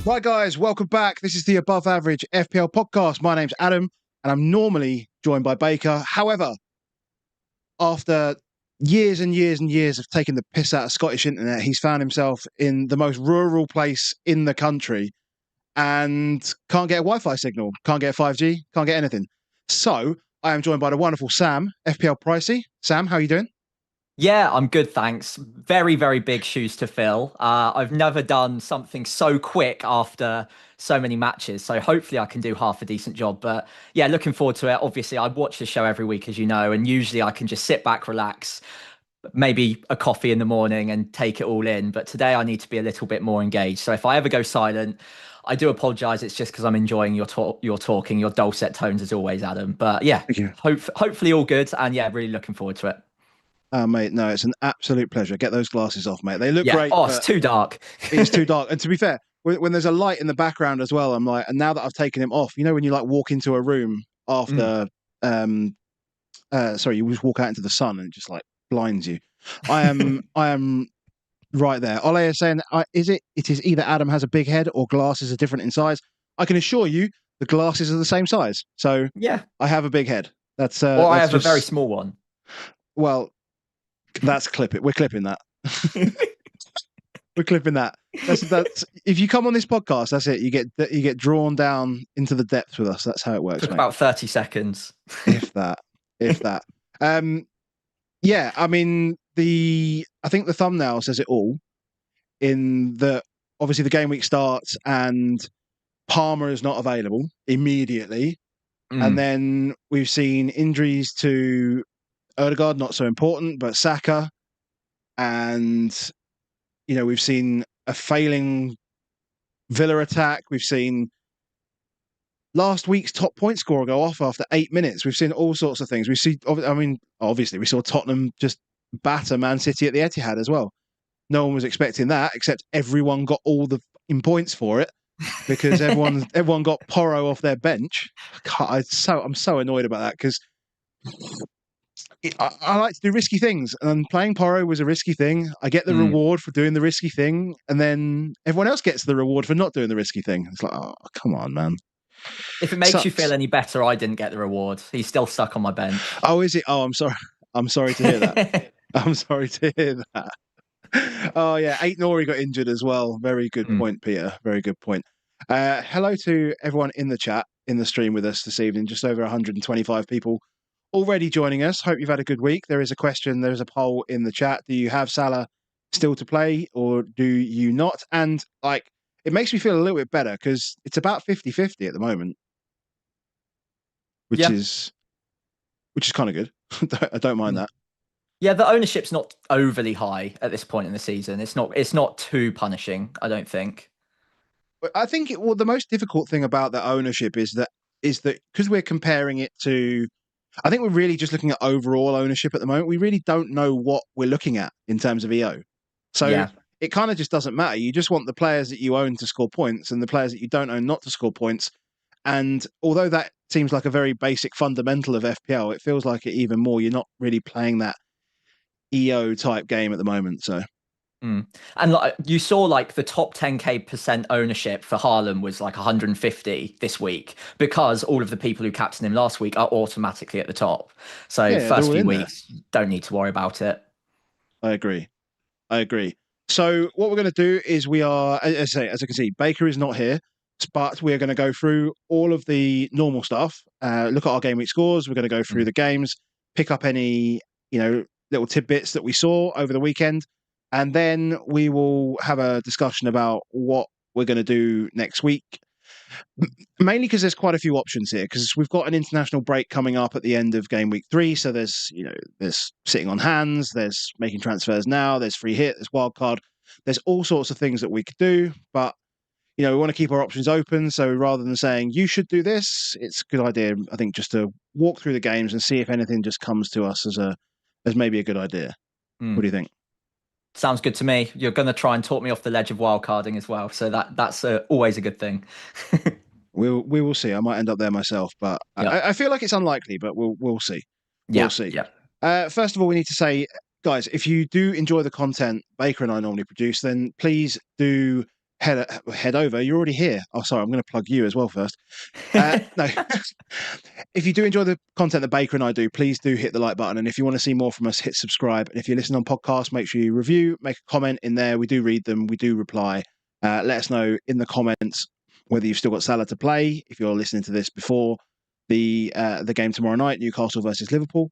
Right, guys, welcome back. This is the Above Average FPL podcast. My name's Adam, and I'm normally joined by Baker. However, after years and years and years of taking the piss out of Scottish internet, he's found himself in the most rural place in the country and can't get a Wi-Fi signal, can't get 5G, can't get anything. So I am joined by the wonderful Sam, FPL Pricey. Sam, how are you doing? Yeah, I'm good, thanks. Very, very big shoes to fill. I've never done something so quick after so many matches, so hopefully I can do half a decent job. But yeah, looking forward to it. Obviously, I watch the show every week, as you know, and usually I can just sit back, relax, maybe a coffee in the morning and take it all in. But today I need to be a little bit more engaged. So if I ever go silent, I do apologise. It's just because I'm enjoying your talking, your dulcet tones as always, Adam. But yeah, hopefully all good, and yeah, really looking forward to it. Mate, no, it's an absolute pleasure. Get those glasses off, mate. They look great. Oh, it's too dark. It's too dark. And to be fair, when there's a light in the background as well, I'm like, and now that I've taken him off, you know, when you like walk into a room after, you just walk out into the sun and it just like blinds you. I am right there. Ole is saying, it is either Adam has a big head or glasses are different in size. I can assure you the glasses are the same size. So yeah, I have a big head. That's I have a very small one. Well, that's clip it. We're clipping that. We're clipping that. That's if you come on this podcast, that's it. You get drawn down into the depths with us. That's how it works. Took about 30 seconds. If that. Yeah, I mean I think the thumbnail says it all. In that, obviously the game week starts and Palmer is not available immediately, and then we've seen injuries to Odegaard, not so important, but Saka, and we've seen a failing Villa attack. We've seen last week's top point scorer go off after 8 minutes. We've seen all sorts of things. Obviously we saw Tottenham just batter Man City at the Etihad as well. No one was expecting that, except everyone got all the points for it because everyone got Porro off their bench. I'm so annoyed about that because I like to do risky things, and playing Porro was a risky thing. I get the reward for doing the risky thing, and then everyone else gets the reward for not doing the risky thing. It's like, oh, come on, man. If it makes you feel any better, I didn't get the reward. He's still stuck on my bench. Oh, is it? Oh, I'm sorry. I'm sorry to hear that. I'm sorry to hear that. Oh, yeah. Nori got injured as well. Very good point, Peter. Very good point. Hello to everyone in the chat, in the stream with us this evening. Just over 125 people already joining us. Hope you've had a good week. There is a question, there's a poll in the chat. Do you have Salah still to play or do you not? And it makes me feel a little bit better because it's about 50-50 at the moment, which is kind of good. I don't mind that. Yeah, the ownership's not overly high at this point in the season. It's not too punishing, I don't think. I think the most difficult thing about the ownership is that because we're comparing it to, I think we're really just looking at overall ownership at the moment. We really don't know what we're looking at in terms of EO. So it kind of just doesn't matter. You just want the players that you own to score points and the players that you don't own not to score points. And although that seems like a very basic fundamental of FPL, it feels like it even more. You're not really playing that EO type game at the moment. So. And you saw the top 10% ownership for Haaland was 150 this week because all of the people who captained him last week are automatically at the top. So first few weeks, don't need to worry about it. I agree. So what we're going to do is we are, as I can see, Baker is not here. but we're going to go through all of the normal stuff. Look at our game week scores. We're going to go through the games, pick up any little tidbits that we saw over the weekend, and then we will have a discussion about what we're going to do next week. Mainly because there's quite a few options here, because we've got an international break coming up at the end of game week 3. So there's sitting on hands, there's making transfers now, there's free hit, there's wildcard, there's all sorts of things that we could do. But we want to keep our options open. So rather than saying you should do this, it's a good idea, I think, just to walk through the games and see if anything just comes to us as maybe a good idea. What do you think? Sounds good to me. You're going to try and talk me off the ledge of wildcarding as well, so that's always a good thing. We will see. I might end up there myself, but I feel like it's unlikely. But we'll see. We'll see. Yeah. First of all, we need to say, guys, if you do enjoy the content Baker and I normally produce, then please do head over. You're already here. Oh, sorry, I'm going to plug you as well first. No, if you do enjoy the content that Baker and I do, please do hit the like button. And if you want to see more from us, hit subscribe. And if you listen on podcast, make sure you review, make a comment in there. We do read them. We do reply. Let us know in the comments whether you've still got Salah to play. If you're listening to this before the game tomorrow night, Newcastle versus Liverpool.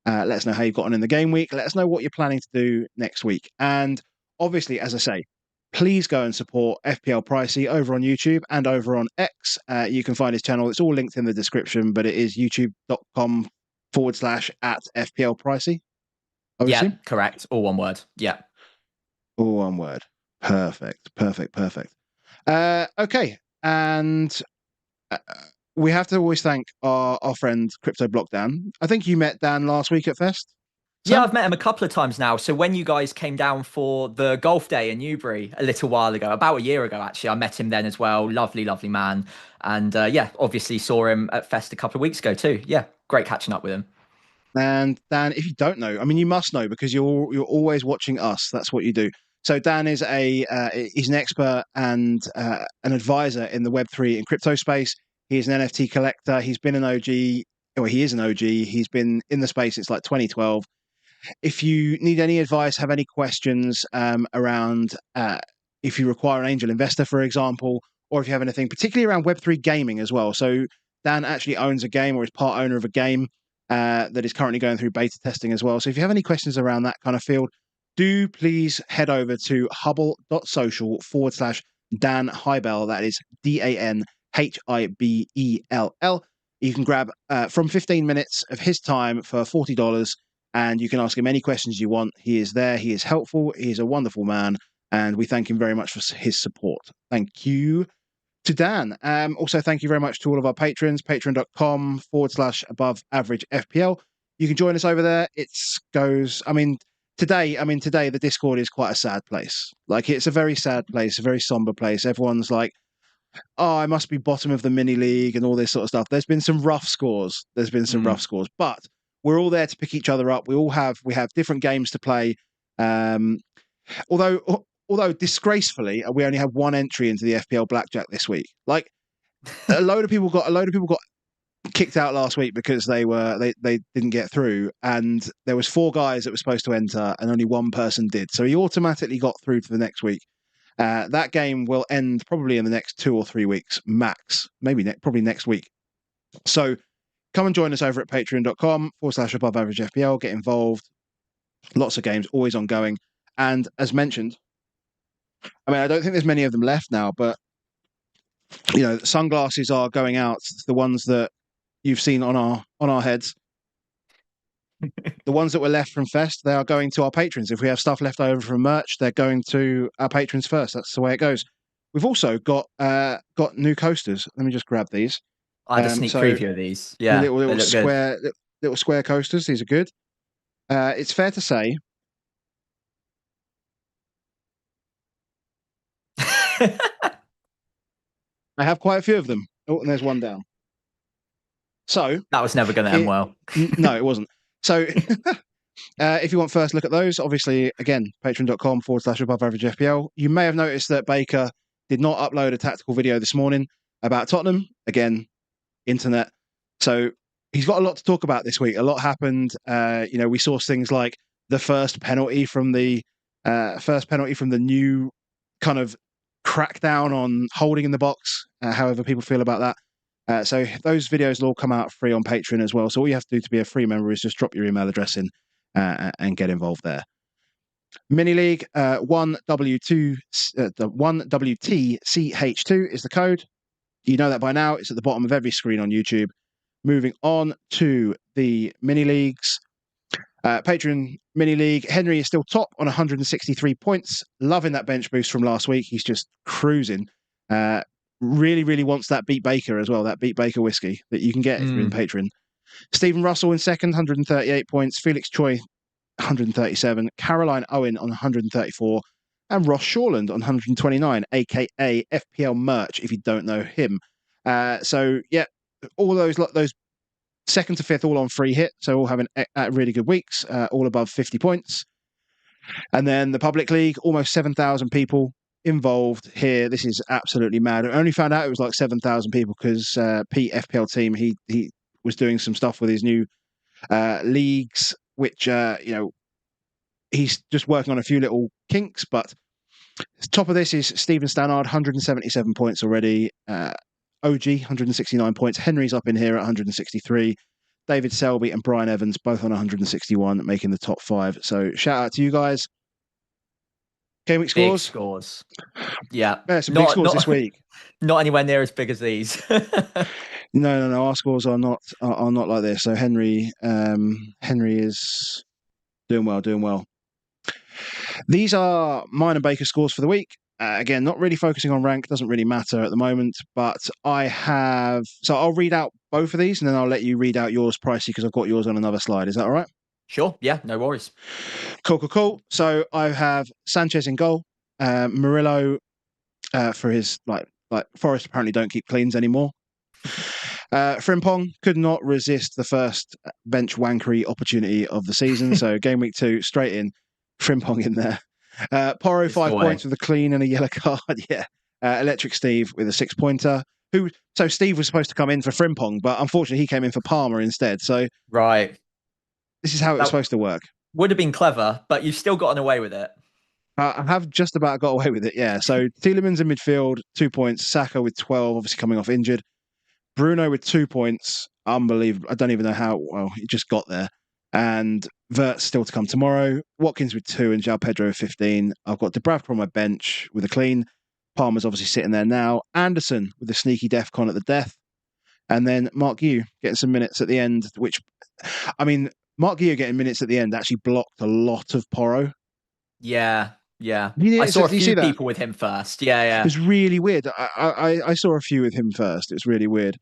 Let us know how you've got on in the game week. Let us know what you're planning to do next week. And obviously, as I say, please go and support FPL Pricey over on YouTube and over on X. You can find his channel. It's all linked in the description, but it is youtube.com/@FPL Pricey. Yeah, correct. All one word. Yeah. All one word. Perfect. Okay. And we have to always thank our friend Crypto Block Dan. I think you met Dan last week at Fest. Yeah, I've met him a couple of times now. So when you guys came down for the golf day in Newbury a little while ago, about a year ago, actually, I met him then as well. Lovely, lovely man. And obviously saw him at Fest a couple of weeks ago too. Yeah, great catching up with him. And Dan, if you don't know, I mean, you must know because you're always watching us. That's what you do. So Dan is he's an expert and an advisor in the Web3 and crypto space. He's an NFT collector. He's been an OG. Well, he is an OG. He's been in the space since like 2012. If you need any advice, have any questions around if you require an angel investor, for example, or if you have anything, particularly around Web3 gaming as well. So Dan actually owns a game or is part owner of a game that is currently going through beta testing as well. So if you have any questions around that kind of field, do please head over to hubble.social/Dan Hybell. That is DanHibell. You can grab from 15 minutes of his time for $40. And you can ask him any questions you want. He is there. He is helpful. He is a wonderful man. And we thank him very much for his support. Thank you to Dan. Also, thank you very much to all of our patrons. Patreon.com/AboveAverageFPL. You can join us over there. Today the Discord is quite a sad place. Like, it's a very sad place, a very somber place. Everyone's like, oh, I must be bottom of the mini league and all this sort of stuff. There's been some rough scores. But we're all there to pick each other up. We have different games to play. Although disgracefully, we only have one entry into the FPL Blackjack this week. Like, a load of people got kicked out last week because they didn't get through, and there was 4 guys that were supposed to enter, and only one person did. So he automatically got through to the next week. That game will end probably in the next 2 or 3 weeks max. Maybe probably next week. So come and join us over at patreon.com/AboveAverageFPL. Get involved. Lots of games, always ongoing. And as mentioned, I mean, I don't think there's many of them left now, but sunglasses are going out. The ones that you've seen on our heads. The ones that were left from Fest, they are going to our patrons. If we have stuff left over from merch, they're going to our patrons first. That's the way it goes. We've also got new coasters. Let me just grab these. I had a sneak preview of these. Yeah, little square coasters. These are good. It's fair to say. I have quite a few of them. Oh, and there's one down. So that was never going to end well. No, it wasn't. So if you want first look at those, obviously, again, patreon.com/AboveAverageFPL. You may have noticed that Baker did not upload a tactical video this morning about Tottenham. Again, internet. So he's got a lot to talk about this week. A lot happened. We saw things like the first penalty from the new kind of crack down on holding in the box, however people feel about that. So those videos will all come out free on Patreon as well. So all you have to do to be a free member is just drop your email address in and get involved there. Mini League 1W2 the 1WTCH2 is the code. You know that by now. It's at the bottom of every screen on YouTube. Moving on to the mini leagues. Patreon mini league. Henry is still top on 163 points. Loving that bench boost from last week. He's just cruising. Really, really wants that Beat Baker as well. That Beat Baker whiskey that you can get if you're in Patreon. Stephen Russell in second, 138 points. Felix Choi, 137. Caroline Owen on 134. And Ross Shawland on 129, aka FPL Merch, if you don't know him. So yeah, all those second to fifth all on free hit, so all having really good weeks, all above 50 points. And then the public league, almost 7,000 people involved here. This is absolutely mad. I only found out it was like 7,000 people because Pete FPL team he was doing some stuff with his new leagues, which he's just working on a few little kinks. But top of this is Stephen Stannard, 177 points already. OG, 169 points. Henry's up in here at 163. David Selby and Brian Evans, both on 161, making the top 5. So shout out to you guys. Gameweek scores? Big scores. Yeah. Some big scores this week. Not anywhere near as big as these. No. Our scores are not like this. So Henry is doing well. These are mine and Baker's scores for the week. Again, not really focusing on rank, doesn't really matter at the moment, but so I'll read out both of these and then I'll let you read out yours, Pricey, because I've got yours on another slide. Is that all right? Sure. Yeah, no worries. Cool. So I have Sanchez in goal, Murillo for his, like Forest apparently don't keep cleans anymore. Frimpong could not resist the first bench wankery opportunity of the season. So game week 2, straight in, Frimpong in there. Porro, 5 points with a clean and a yellow card. Yeah. Electric Steve with a 6-pointer. So Steve was supposed to come in for Frimpong, but unfortunately he came in for Palmer instead. So right. This is how it was supposed to work. Would have been clever, but you've still gotten away with it. I have just about got away with it, yeah. So Tielemans in midfield, 2 points. Saka with 12, obviously coming off injured. Bruno with 2 points. Unbelievable. I don't even know how well he just got there. And Vert's still to come tomorrow. Watkins with 2 and João Pedro with 15. I've got Dubravka on my bench with a clean. Palmer's obviously sitting there now. Anderson with a sneaky DEFCON at the death. And then Mark Yu getting some minutes at the end, which, I mean, Mark Yu getting minutes at the end actually blocked a lot of Porro. Yeah. I saw a few people with him first. Yeah. It was really weird. I saw a few with him first. It was really weird.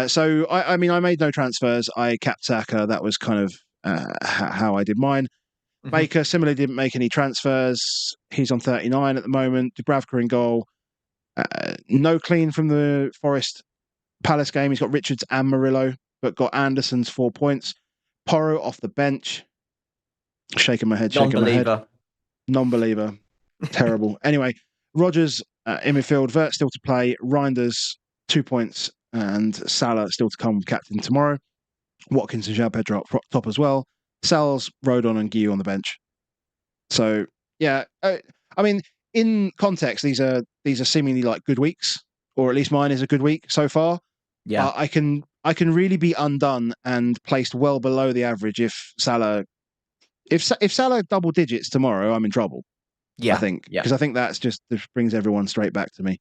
So, I mean, I made no transfers. I capped Saka. That was kind of how I did mine. Mm-hmm. Baker similarly didn't make any transfers. He's on 39 at the moment. Dubravka in goal. No clean from the Forest Palace game. He's got Richards and Murillo, but got Anderson's 4 points. Porro off the bench. Shaking my head. Non-believer. Terrible. Anyway, Rodgers in midfield. Vert still to play. Reinders 2 points. And Salah still to come, captain tomorrow. Watkins and João Pedro up top as well. Sals, Rodon and Guiu on the bench. So, yeah. I mean, in context, these are seemingly like good weeks, or at least mine is a good week so far. Yeah. I can really be undone and placed well below the average if Salah double digits tomorrow, I'm in trouble. Yeah, I think because I think this brings everyone straight back to me.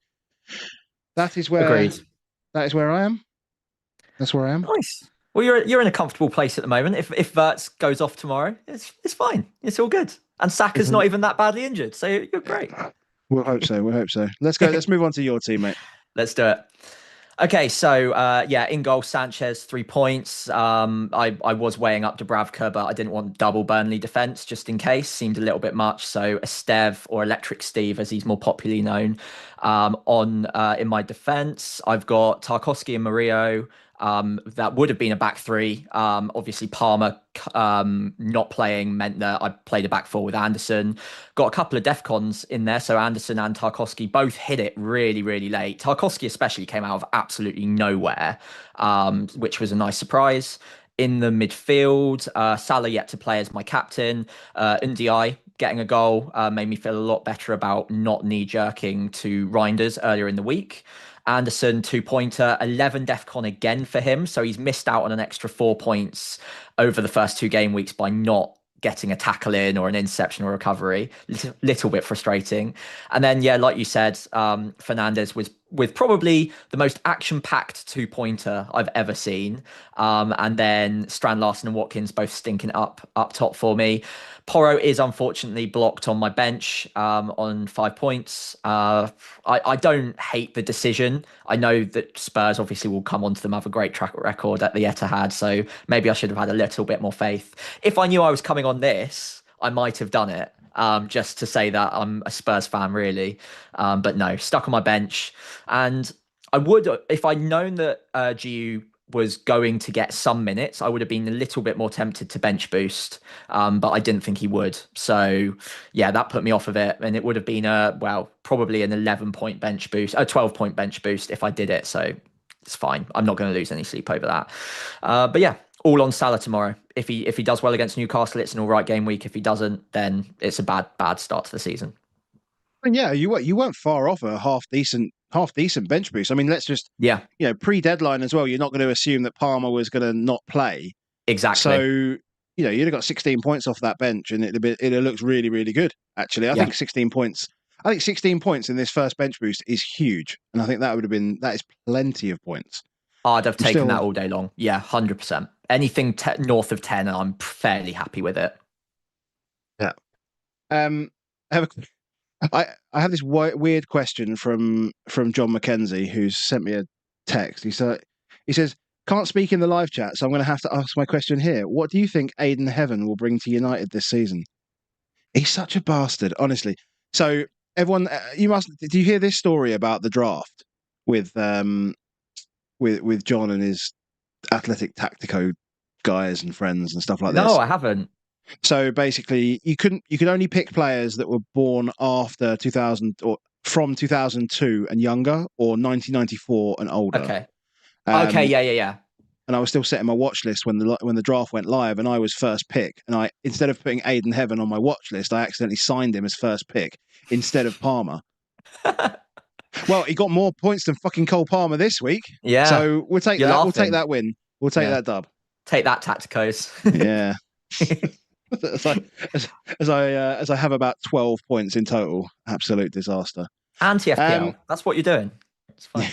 That is where Agreed. That is where I am. That's where I am. Nice. Well, you're in a comfortable place at the moment. If Verts goes off tomorrow, it's fine. It's all good. And Saka's not even that badly injured, so you're great. We'll hope so. Let's go. Let's move on to your team, mate. Let's do it. Okay, so in goal, Sanchez, 3 points. I was weighing up Dubravka, but I didn't want double Burnley defence just in case. Seemed a little bit much. So Estev, or Electric Steve, as he's more popularly known, in my defence. I've got Tarkowski and Murillo. That would have been a back 3. Obviously, Palmer not playing meant that I played a back 4 with Anderson. Got a couple of DEFCONs in there, so Anderson and Tarkowski both hit it really, really late. Tarkowski especially came out of absolutely nowhere, which was a nice surprise. In the midfield, Salah yet to play as my captain. Ndiaye getting a goal made me feel a lot better about not knee-jerking to Reinders earlier in the week. Anderson, 2-pointer, 11 DEFCON again for him. So he's missed out on an extra 4 points over the first 2 game weeks by not getting a tackle in or an interception or recovery. Little bit frustrating. And then, yeah, like you said, Fernandes was with probably the most action-packed 2-pointer I've ever seen. And then Strand Larson and Watkins both stinking up top for me. Porro is unfortunately blocked on my bench on 5 points. I don't hate the decision. I know that Spurs obviously will come onto them, have a great track record at the Etihad, so maybe I should have had a little bit more faith. If I knew I was coming on this, I might have done it. Just to say that I'm a Spurs fan, really. But no, stuck on my bench. And I would, if I'd known that GU was going to get some minutes, I would have been a little bit more tempted to bench boost, but I didn't think he would. So yeah, that put me off of it, and it would have been probably an 11-point bench boost, a 12-point bench boost if I did it. So it's fine. I'm not going to lose any sleep over that. But yeah, all on Salah tomorrow. If he does well against Newcastle, it's an all right game week. If he doesn't, then it's a bad start to the season. And yeah, you weren't far off a half decent bench boost. I mean, let's just pre-deadline as well. You're not going to assume that Palmer was going to not play. Exactly. So you'd have got 16 points off that bench, and it looks really, really good. Actually, I think 16 points. I think 16 points in this first bench boost is huge, and I think that is plenty of points. I'd have taken that all day long. Yeah, 100%. Anything north of 10, I'm fairly happy with it. Yeah. I have this weird question from John McKenzie, who's sent me a text. He says, can't speak in the live chat, so I'm going to have to ask my question here. What do you think Aidan Heaven will bring to United this season? He's such a bastard, honestly. So everyone, do you hear this story about the draft with John and his Athletic Tactico guys and friends and stuff like this? No, I haven't. So basically, you could only pick players that were born after 2000 or from 2002 and younger, or 1994 and older. Okay. Yeah. And I was still setting my watch list when the draft went live, and I was first pick. And instead of putting Aidan Heaven on my watch list, I accidentally signed him as first pick instead of Palmer. Well, he got more points than fucking Cole Palmer this week. Yeah. So we'll take that. Laughing. We'll take that win. We'll take that dub. Take that, Tacticos. Yeah. as I have about 12 points in total. Absolute disaster. Anti-FPL. That's what you're doing. It's fine.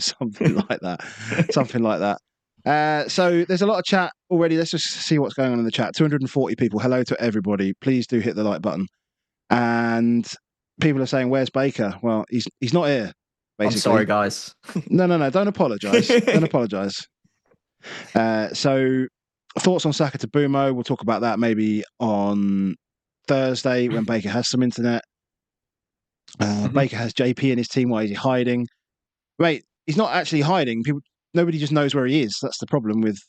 Something like that. So there's a lot of chat already. Let's just see what's going on in the chat. 240 people. Hello to everybody. Please do hit the like button. And people are saying, "Where's Baker?" Well, he's not here. Basically. I'm sorry, guys. No. Don't apologise. Don't apologise. So thoughts on Saka to Bumo? We'll talk about that maybe on Thursday when Baker has some internet. Baker has JP in his team. Why is he hiding? Mate, he's not actually hiding. Nobody just knows where he is. That's the problem with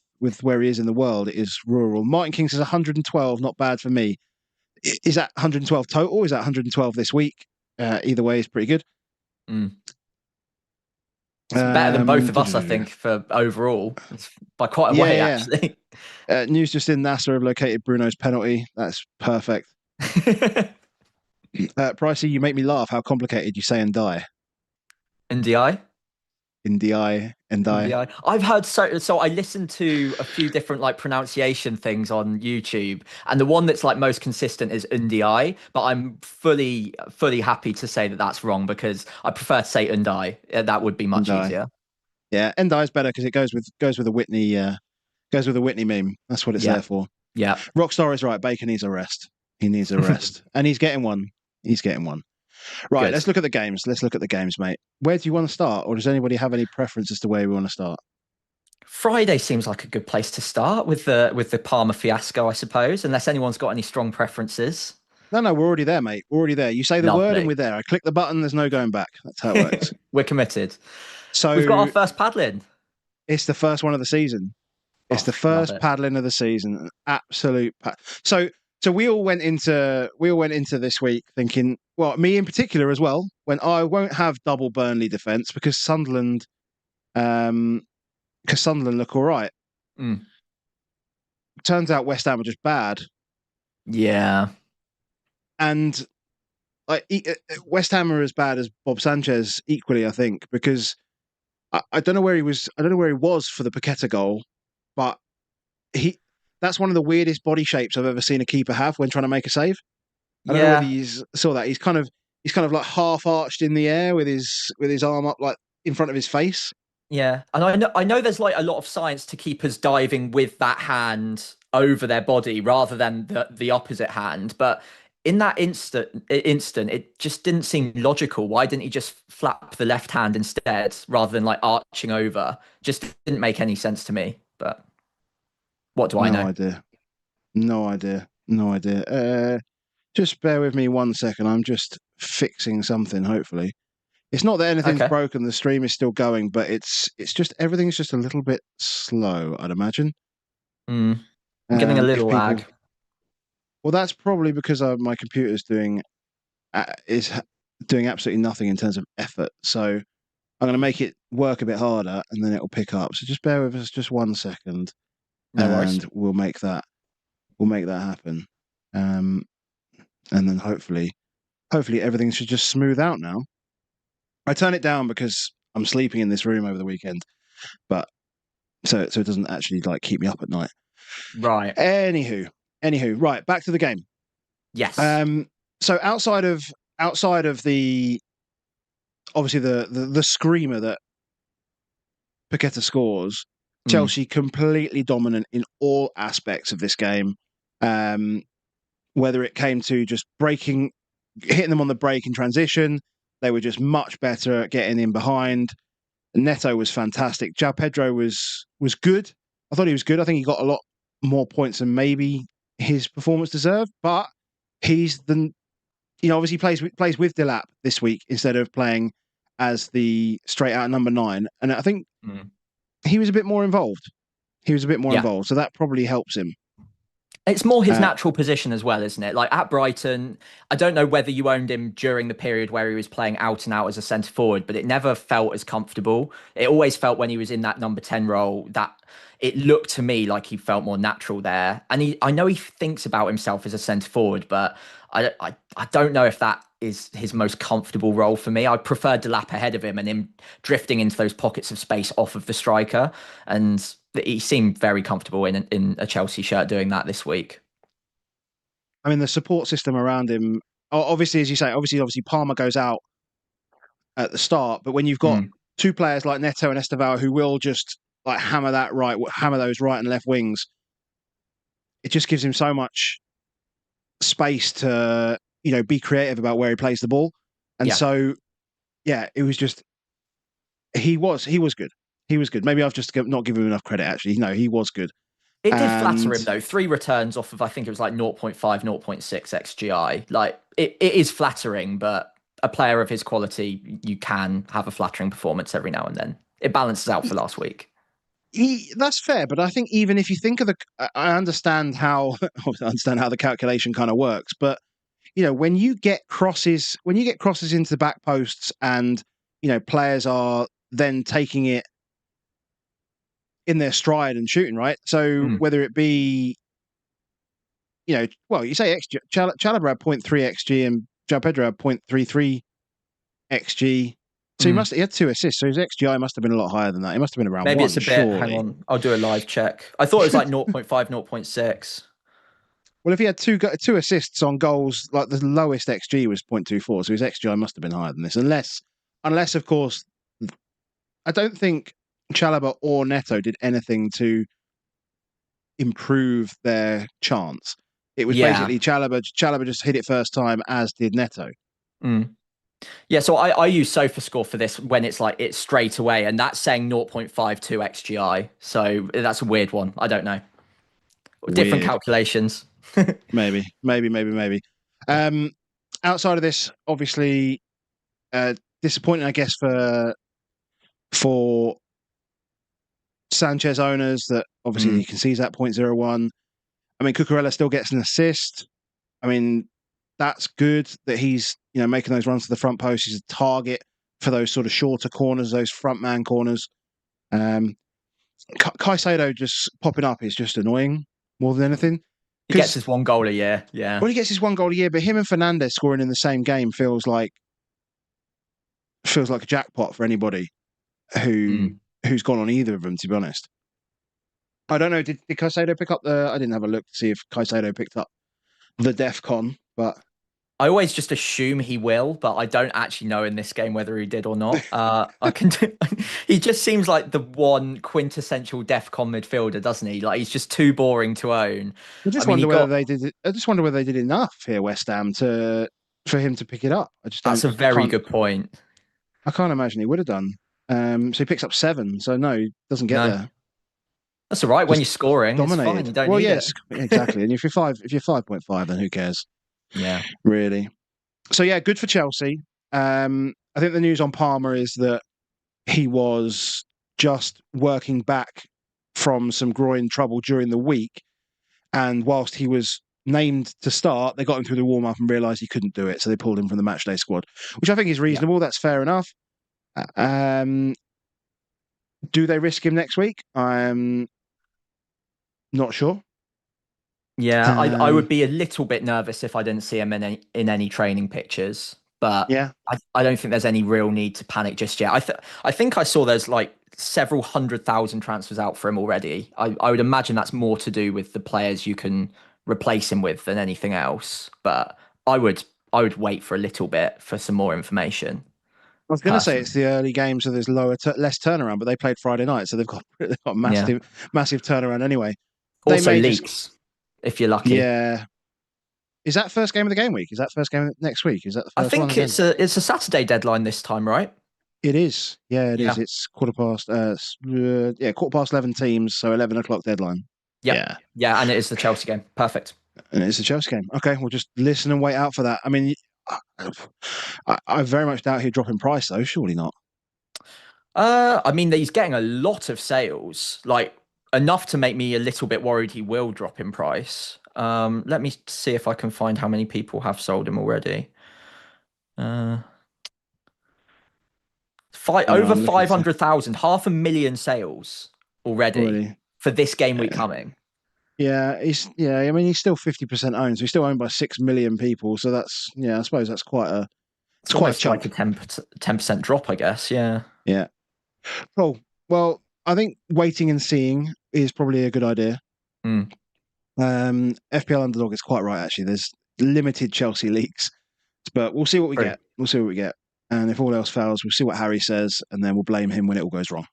where he is in the world. It is rural. Martin King says 112, not bad for me. Is that 112 total? Is that 112 this week? Either way is pretty good. It's better than both of us, I think, for overall. It's by quite a way, actually. News just in, NASA have located Bruno's penalty. That's perfect. Pricey, you make me laugh. How complicated you say and die. NDI? NDI. I've heard so I listened to a few different pronunciation things on YouTube, and the one that's most consistent is NDI, but I'm fully happy to say that that's wrong because I prefer to say Undai. That would be much easier. Yeah, Ndai is better because it goes with a Whitney meme. That's what it's there for. Yeah. Rockstar is right. Baker needs a rest. He needs a rest. And he's getting one. Right, good. Let's look at the games, mate. Where do you want to start? Or does anybody have any preference as to where we want to start? Friday seems like a good place to start with the Palmer fiasco, I suppose, unless anyone's got any strong preferences. No, we're already there, mate. We're already there. You say the word and we're there. I click the button, there's no going back. That's how it works. We're committed. So we've got our first paddling. It's the first one of the season. It's the first paddling of the season. Absolute. So we all went into this week thinking, well, me in particular as well, when I won't have double Burnley defence because Sunderland look all right. Turns out West Ham are just bad. Yeah. And like West Ham are as bad as Bob Sanchez equally, I think, because I don't know where he was. I don't know where he was for the Paqueta goal, but he that's one of the weirdest body shapes I've ever seen a keeper have when trying to make a save. I don't know whether Yeah, you saw that. He's kind of like half arched in the air with his arm up like in front of his face. yeah, and I know there's like a lot of science to keepers diving with that hand over their body rather than the opposite hand, but in that instant, it just didn't seem logical. Why didn't he just flap the left hand instead rather than like arching over? Just didn't make any sense to me. But what do I No know? idea. No idea. No idea. Just bear with me 1 second. I'm just fixing something. Hopefully, it's not that anything's Okay. broken. The stream is still going, but it's just everything's just a little bit slow. I'd imagine. Mm, I'm getting a If little people, lag. well, that's probably because my computer's is doing absolutely nothing in terms of effort. So I'm going to make it work a bit harder, and then it'll pick up. So just bear with us just 1 second, No worries. and we'll make that happen. Um, and then hopefully everything should just smooth out now. I turn it down because I'm sleeping in this room over the weekend, but so it doesn't actually like keep me up at night. Right. Anywho, right, back to the game. Yes. Um, so outside of the obviously the screamer that Paqueta scores, Mm, Chelsea completely dominant in all aspects of this game. Um, whether it came to just hitting them on the break in transition, they were just much better at getting in behind. Neto was fantastic. João Pedro was good. I thought he was good. I think he got a lot more points than maybe his performance deserved. But he's obviously plays with Delap this week instead of playing as the straight out number 9. And I think mm. he was a bit more involved. Yeah. So that probably helps him. It's more his Uh, natural position as well, isn't it? Like at Brighton, I don't know whether you owned him during the period where he was playing out and out as a centre forward, but it never felt as comfortable. It always felt when he was in that number 10 role that it looked to me like he felt more natural there. And I know he thinks about himself as a centre forward, but I don't know if that is his most comfortable role for me. I prefer Delap ahead of him and him drifting into those pockets of space off of the striker. And he seemed very comfortable in a Chelsea shirt doing that this week. I mean, the support system around him, obviously, as you say, obviously, Palmer goes out at the start, but when you've got Mm, two players like Neto and Estevao who will just like hammer those right and left wings, it just gives him so much space to be creative about where he plays the ball. And yeah. so yeah, it was just he was good. He was good. Maybe I've just not given him enough credit. Actually, no, he was good. It did flatter And him though. 3 returns off of I think it was like 0.5, 0.6 XGI. Like it is flattering, but a player of his quality, you can have a flattering performance every now and then. It balances out for last week. that's fair, but I think even if you think of I understand how the calculation kind of works, but when you get crosses into the back posts and players are then taking it in their stride and shooting, right? So Mm, whether it be well, you say XG, Chalobah had 0.3 XG and João Pedro had 0.33 XG. So mm. he had 2 assists. So his XGI must have been a lot higher than that. He must have been around Maybe it's one, a bit. Hang surely. on, I'll do a live check. I thought it was like 0.5, 0.6. Well, if he had two assists on goals, like the lowest XG was 0.24, so his XGI must have been higher than this, unless of course, I don't think Chalobah or Neto did anything to improve their chance. It was Yeah. basically Chalobah just hit it first time, as did Neto. Mm. Yeah, so I use SofaScore for this when it's like it's straight away, and that's saying 0.52 XGI. So that's a weird one. I don't know. Different Weird. calculations. Maybe. Um, Outside of this, obviously, disappointing, I guess, for Sanchez owners that obviously Mm, he concedes that 0.01. I mean, Cucurella still gets an assist. I mean, that's good that he's making those runs to the front post. He's a target for those sort of shorter corners, those front man corners. Um, Caicedo just popping up is just annoying more than anything. He gets his one goal a year. Yeah. Well, he gets his one goal a year, but him and Fernandes scoring in the same game feels like a jackpot for anybody who's gone on either of them, to be honest. I don't know. Did Caicedo pick up the? I didn't have a look to see if Caicedo picked up the DEFCON, but I always just assume he will, but I don't actually know in this game whether he did or not. I can do, he just seems like the one quintessential DEFCON midfielder, doesn't he? Like he's just too boring to own. I just wonder whether they did. I just wonder whether they did enough here, West Ham, for him to pick it up. I just don't. That's a very good point. I can't imagine he would have done. So he picks up 7. So no, he doesn't get there. That's all right. When you're scoring, dominated. It's fine. You don't need it. Exactly. And if you're 5.5, then who cares? Yeah, really. So yeah, good for Chelsea. I think the news on Palmer is that he was just working back from some groin trouble during the week, and whilst he was named to start, they got him through the warm-up and realised he couldn't do it, so they pulled him from the matchday squad, which I think is reasonable. Yeah. That's fair enough. Do they risk him next week? I'm not sure. Yeah, I would be a little bit nervous if I didn't see him in any training pictures. But yeah, I don't think there's any real need to panic just yet. I think I saw there's like several 100,000 transfers out for him already. I would imagine that's more to do with the players you can replace him with than anything else. But I would wait for a little bit for some more information. I was going to say it's the early game, so there's less turnaround, but they played Friday night, so they've got massive turnaround anyway. Also leaks, if you're lucky. Yeah. Is that first game of the game week? Is that first game next week? Is that the first one? I think it's a Saturday deadline this time, right? It is. Yeah, it is. It's 11 teams, so 11 o'clock deadline. Yep. Yeah, and it is the Chelsea game. Perfect. And it's the Chelsea game. Okay, we'll just listen and wait out for that. I mean, I very much doubt he'd drop in price, though. Surely not. I mean, he's getting a lot of sales, like enough to make me a little bit worried he will drop in price. Let me see if I can find how many people have sold him already. Over 500,000, 500,000 sales already for this game week coming. Yeah, I mean, he's still 50% owned, so he's still owned by 6 million people. So that's, I suppose that's quite a, it's quite like a 10% drop, I guess. Yeah. Yeah. Cool. Well, I think waiting and seeing is probably a good idea. FPL Underdog is quite right, actually. There's limited Chelsea leaks, but we'll see what we get. We'll see what we get. And if all else fails, we'll see what Harry says, and then we'll blame him when it all goes wrong.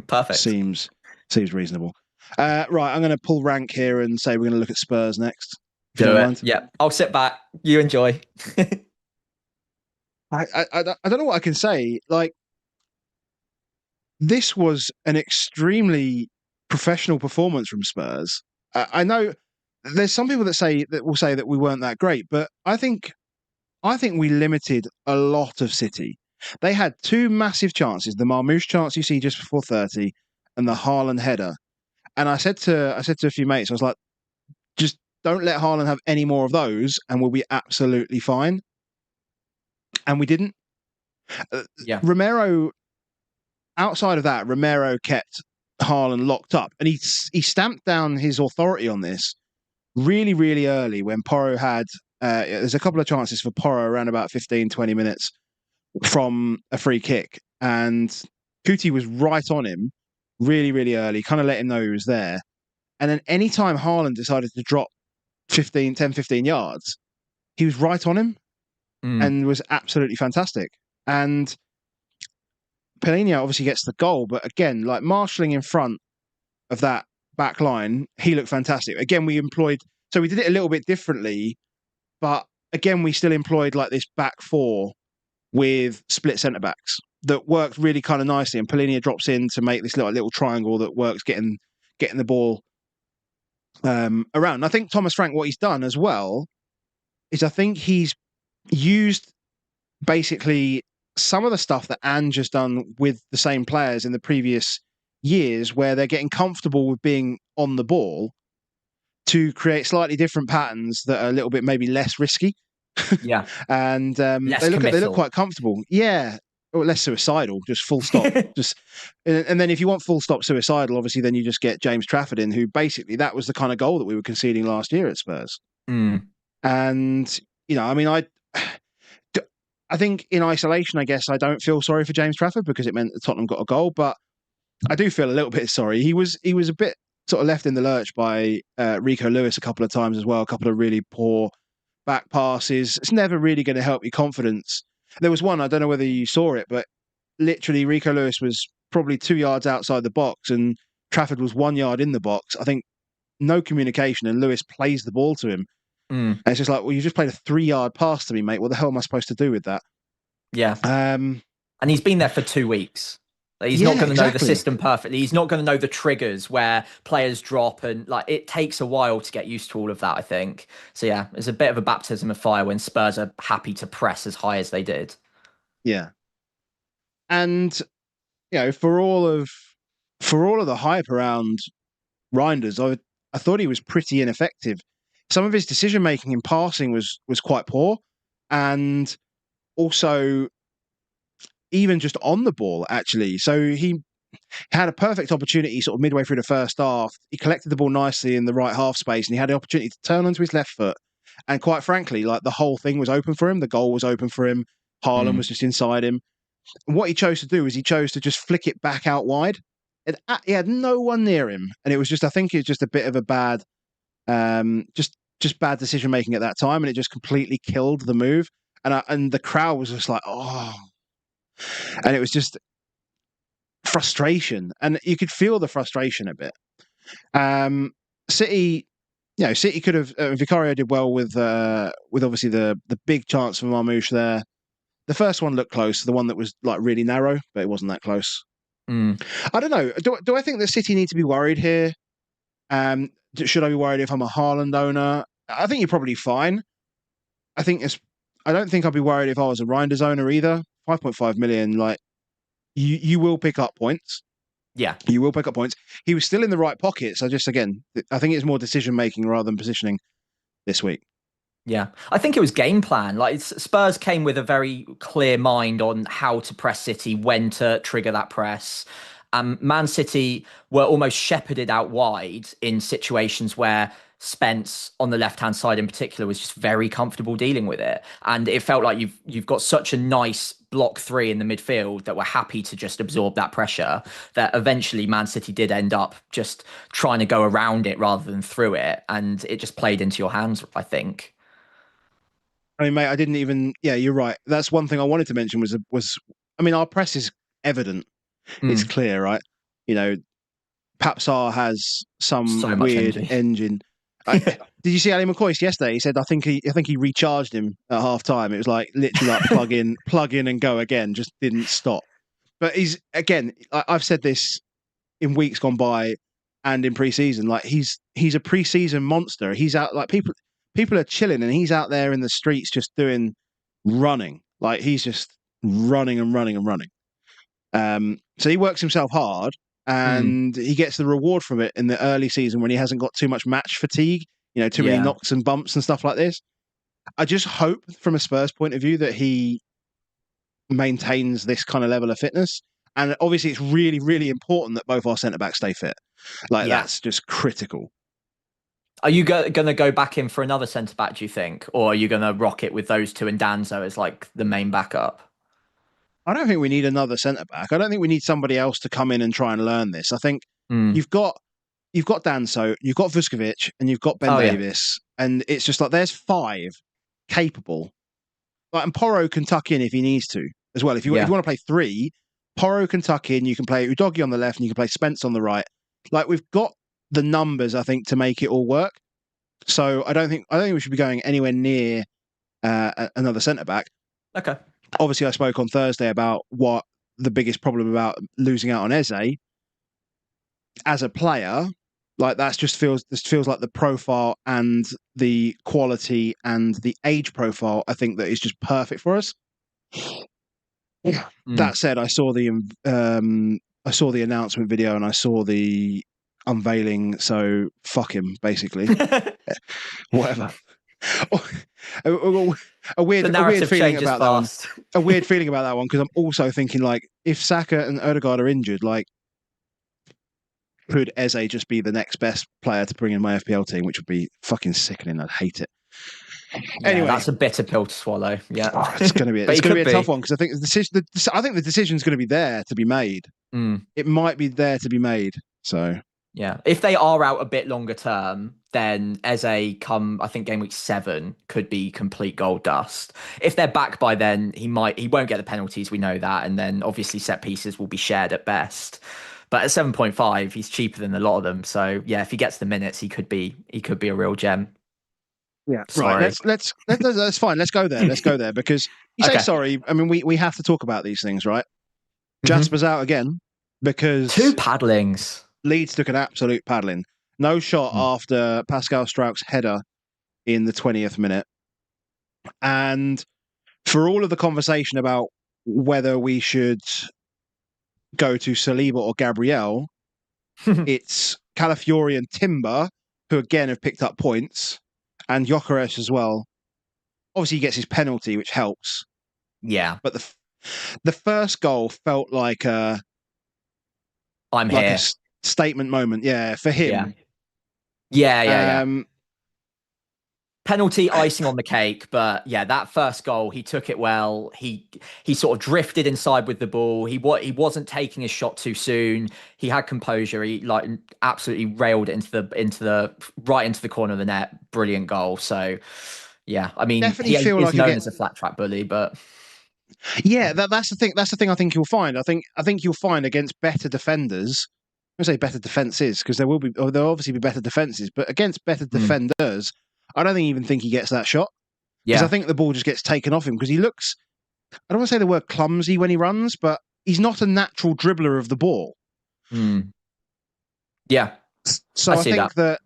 Perfect. Seems reasonable. Right, I'm going to pull rank here and say we're going to look at Spurs next. Do it. Yeah, I'll sit back. You enjoy. I don't know what I can say. Like, this was an extremely professional performance from Spurs. I know there's some people that will say that we weren't that great, but I think we limited a lot of City. They had 2 massive chances: the Marmoush chance you see just before 30, and the Haaland header. And I said to a few mates, I was like, just don't let Haaland have any more of those, and we'll be absolutely fine. And we didn't. Romero. Outside of that, Romero kept Haaland locked up, and he stamped down his authority on this really, really early when Porro had. There's a couple of chances for Porro around about 15, 20 minutes from a free kick, and Kuti was right on him really, really early, kind of let him know he was there. And then anytime Haaland decided to drop 10, 15 yards, he was right on him and was absolutely fantastic. And Pellegrini obviously gets the goal, but again, like marshalling in front of that back line, he looked fantastic. Again, we did it a little bit differently, but again, we still employed like this back 4 with split centre backs that worked really kind of nicely. And Pellegrini drops in to make this little triangle that works, getting the ball around. And I think Thomas Frank, what he's done as well is I think he's used basically some of the stuff that Ange has done with the same players in the previous years, where they're getting comfortable with being on the ball, to create slightly different patterns that are a little bit maybe less risky. Yeah. And they look quite comfortable. Yeah. or less suicidal, just full stop. Just and then if you want full stop suicidal, obviously then you just get James Trafford in, who basically that was the kind of goal that we were conceding last year at Spurs. And I mean, I think in isolation, I guess I don't feel sorry for James Trafford because it meant that Tottenham got a goal, but I do feel a little bit sorry. He was a bit sort of left in the lurch by Rico Lewis a couple of times as well, a couple of really poor back passes. It's never really going to help your confidence. There was one, I don't know whether you saw it, but literally Rico Lewis was probably 2 yards outside the box and Trafford was 1 yard in the box. I think no communication and Lewis plays the ball to him. And it's just like, well, you just played a 3 yard pass to me, mate. What the hell am I supposed to do with that? Yeah. And he's been there for 2 weeks. He's not going to know the system perfectly. He's not going to know the triggers where players drop, and like it takes a while to get used to all of that, I think. So yeah, it's a bit of a baptism of fire when Spurs are happy to press as high as they did. Yeah. And for all of the hype around Reinders, I thought he was pretty ineffective. Some of his decision making in passing was quite poor, and also even just on the ball, actually. So he had a perfect opportunity sort of midway through the first half. He collected the ball nicely in the right half space and he had the opportunity to turn onto his left foot. And quite frankly, like the whole thing was open for him. The goal was open for him. Haaland was just inside him. And what he chose to do is he chose to just flick it back out wide. He had no one near him. And it was just, I think it's just a bit of a bad, just bad decision making at that time. And it just completely killed the move. And the crowd was just like, oh. And it was just frustration, and you could feel the frustration a bit. City could have. Vicario did well with obviously the big chance for Marmoush there. The first one looked close, the one that was like really narrow, but it wasn't that close. I don't know. Do I think that City need to be worried here? Should I be worried if I'm a Haaland owner? I think you're probably fine. I don't think I'd be worried if I was a Reinders owner either. 5.5 million, like you will pick up points. Yeah, you will pick up points. He was still in the right pockets. I think it's more decision making rather than positioning this week. Yeah, I think it was game plan. Like Spurs came with a very clear mind on how to press City, when to trigger that press. Man City were almost shepherded out wide in situations where Spence on the left-hand side in particular was just very comfortable dealing with it. And it felt like you've got such a nice block three in the midfield that were happy to just absorb that pressure, that eventually Man City did end up just trying to go around it rather than through it. And it just played into your hands, I think. I mean, mate, I didn't even... Yeah, you're right. That's one thing I wanted to mention was I mean, our press is evident. It's clear, right? Pap Sarr has some weird engine. Did you see Ali McCoist yesterday? He said, I think he recharged him at half time. It was like literally like plug in and go again, just didn't stop. But I've said this in weeks gone by and in pre-season, like he's a pre-season monster. He's out, like people are chilling and he's out there in the streets just running. Like he's just running and running and running. So he works himself hard and he gets the reward from it in the early season when he hasn't got too much match fatigue, too many knocks and bumps and stuff like this. I just hope from a Spurs point of view that he maintains this kind of level of fitness. And obviously it's really, really important that both our centre-backs stay fit. That's just critical. Are you going to go back in for another centre-back, do you think? Or are you going to rock it with those two and Danzo as like the main backup? I don't think we need another centre-back. I don't think we need somebody else to come in and try and learn this. I think you've got Danso, you've got Vuskovic, and you've got Ben Davis. And it's just like there's 5 capable. And Porro can tuck in if he needs to as well. If you want to play 3, Porro can tuck in. You can play Udogie on the left and you can play Spence on the right. Like we've got the numbers, I think, to make it all work. So I don't think we should be going anywhere near another centre-back. Okay. Obviously, I spoke on Thursday about what the biggest problem about losing out on Eze. As a player, like this feels like the profile and the quality and the age profile, I think that is just perfect for us. That said, I saw the announcement video and I saw the unveiling. So fuck him, basically. Whatever. a The weird narrative feeling changes about that one. fast. A weird feeling about that one because I'm also thinking like if Saka and Odegaard are injured, like could Eze just be the next best player to bring in my FPL team, which would be fucking sickening. I'd hate it. Yeah, Anyway, that's a bitter pill to swallow. Yeah, it's going to be but he could a tough be. one because I think the decision's going to be there to be made. Mm. It might be there to be made. So Yeah, if they are out a bit longer term, then Eze come I think game week 7 could be complete gold dust. If they're back by then, he won't get the penalties. We know that, and then obviously set pieces will be shared at best. But at 7.5, he's cheaper than a lot of them. So yeah, if he gets the minutes, he could be a real gem. yeah, right. Sorry. That's fine. Let's go there. Let's go there because you say Okay. sorry. I mean, we have to talk about these things, right? Mm-hmm. Jasper's out again Two because paddlings. Leeds took an absolute paddling. No shot Mm. after Pascal Strauch's header in the 20th minute. And for all of the conversation about whether we should go to Saliba or Gabriel, it's Calafiori and Timber, who again have picked up points, and Gyökeres as well. Obviously, he gets his penalty, which helps. Yeah, But the first goal felt like I'm a here. statement moment, yeah, for Yeah. him. Yeah. Penalty icing on the cake, but yeah, that first goal, he took it well. He sort of drifted inside with the ball. He wasn't taking his shot too soon. He had composure. He like absolutely railed it into the right into the corner of the net. Brilliant goal. So yeah, I mean, Definitely he feel is like he'll known get. as a flat track bully, but Yeah, that's the thing. That's the thing I think you'll find. I think you'll find against better defenders. I say better defenses because there'll obviously be better defenses, but against better defenders, I don't even think he gets that shot because I yeah, think the ball just gets taken off him because he looks. I don't want to say the word clumsy when he runs, but he's not a natural dribbler of the ball. mm, yeah, I So I see that. think that.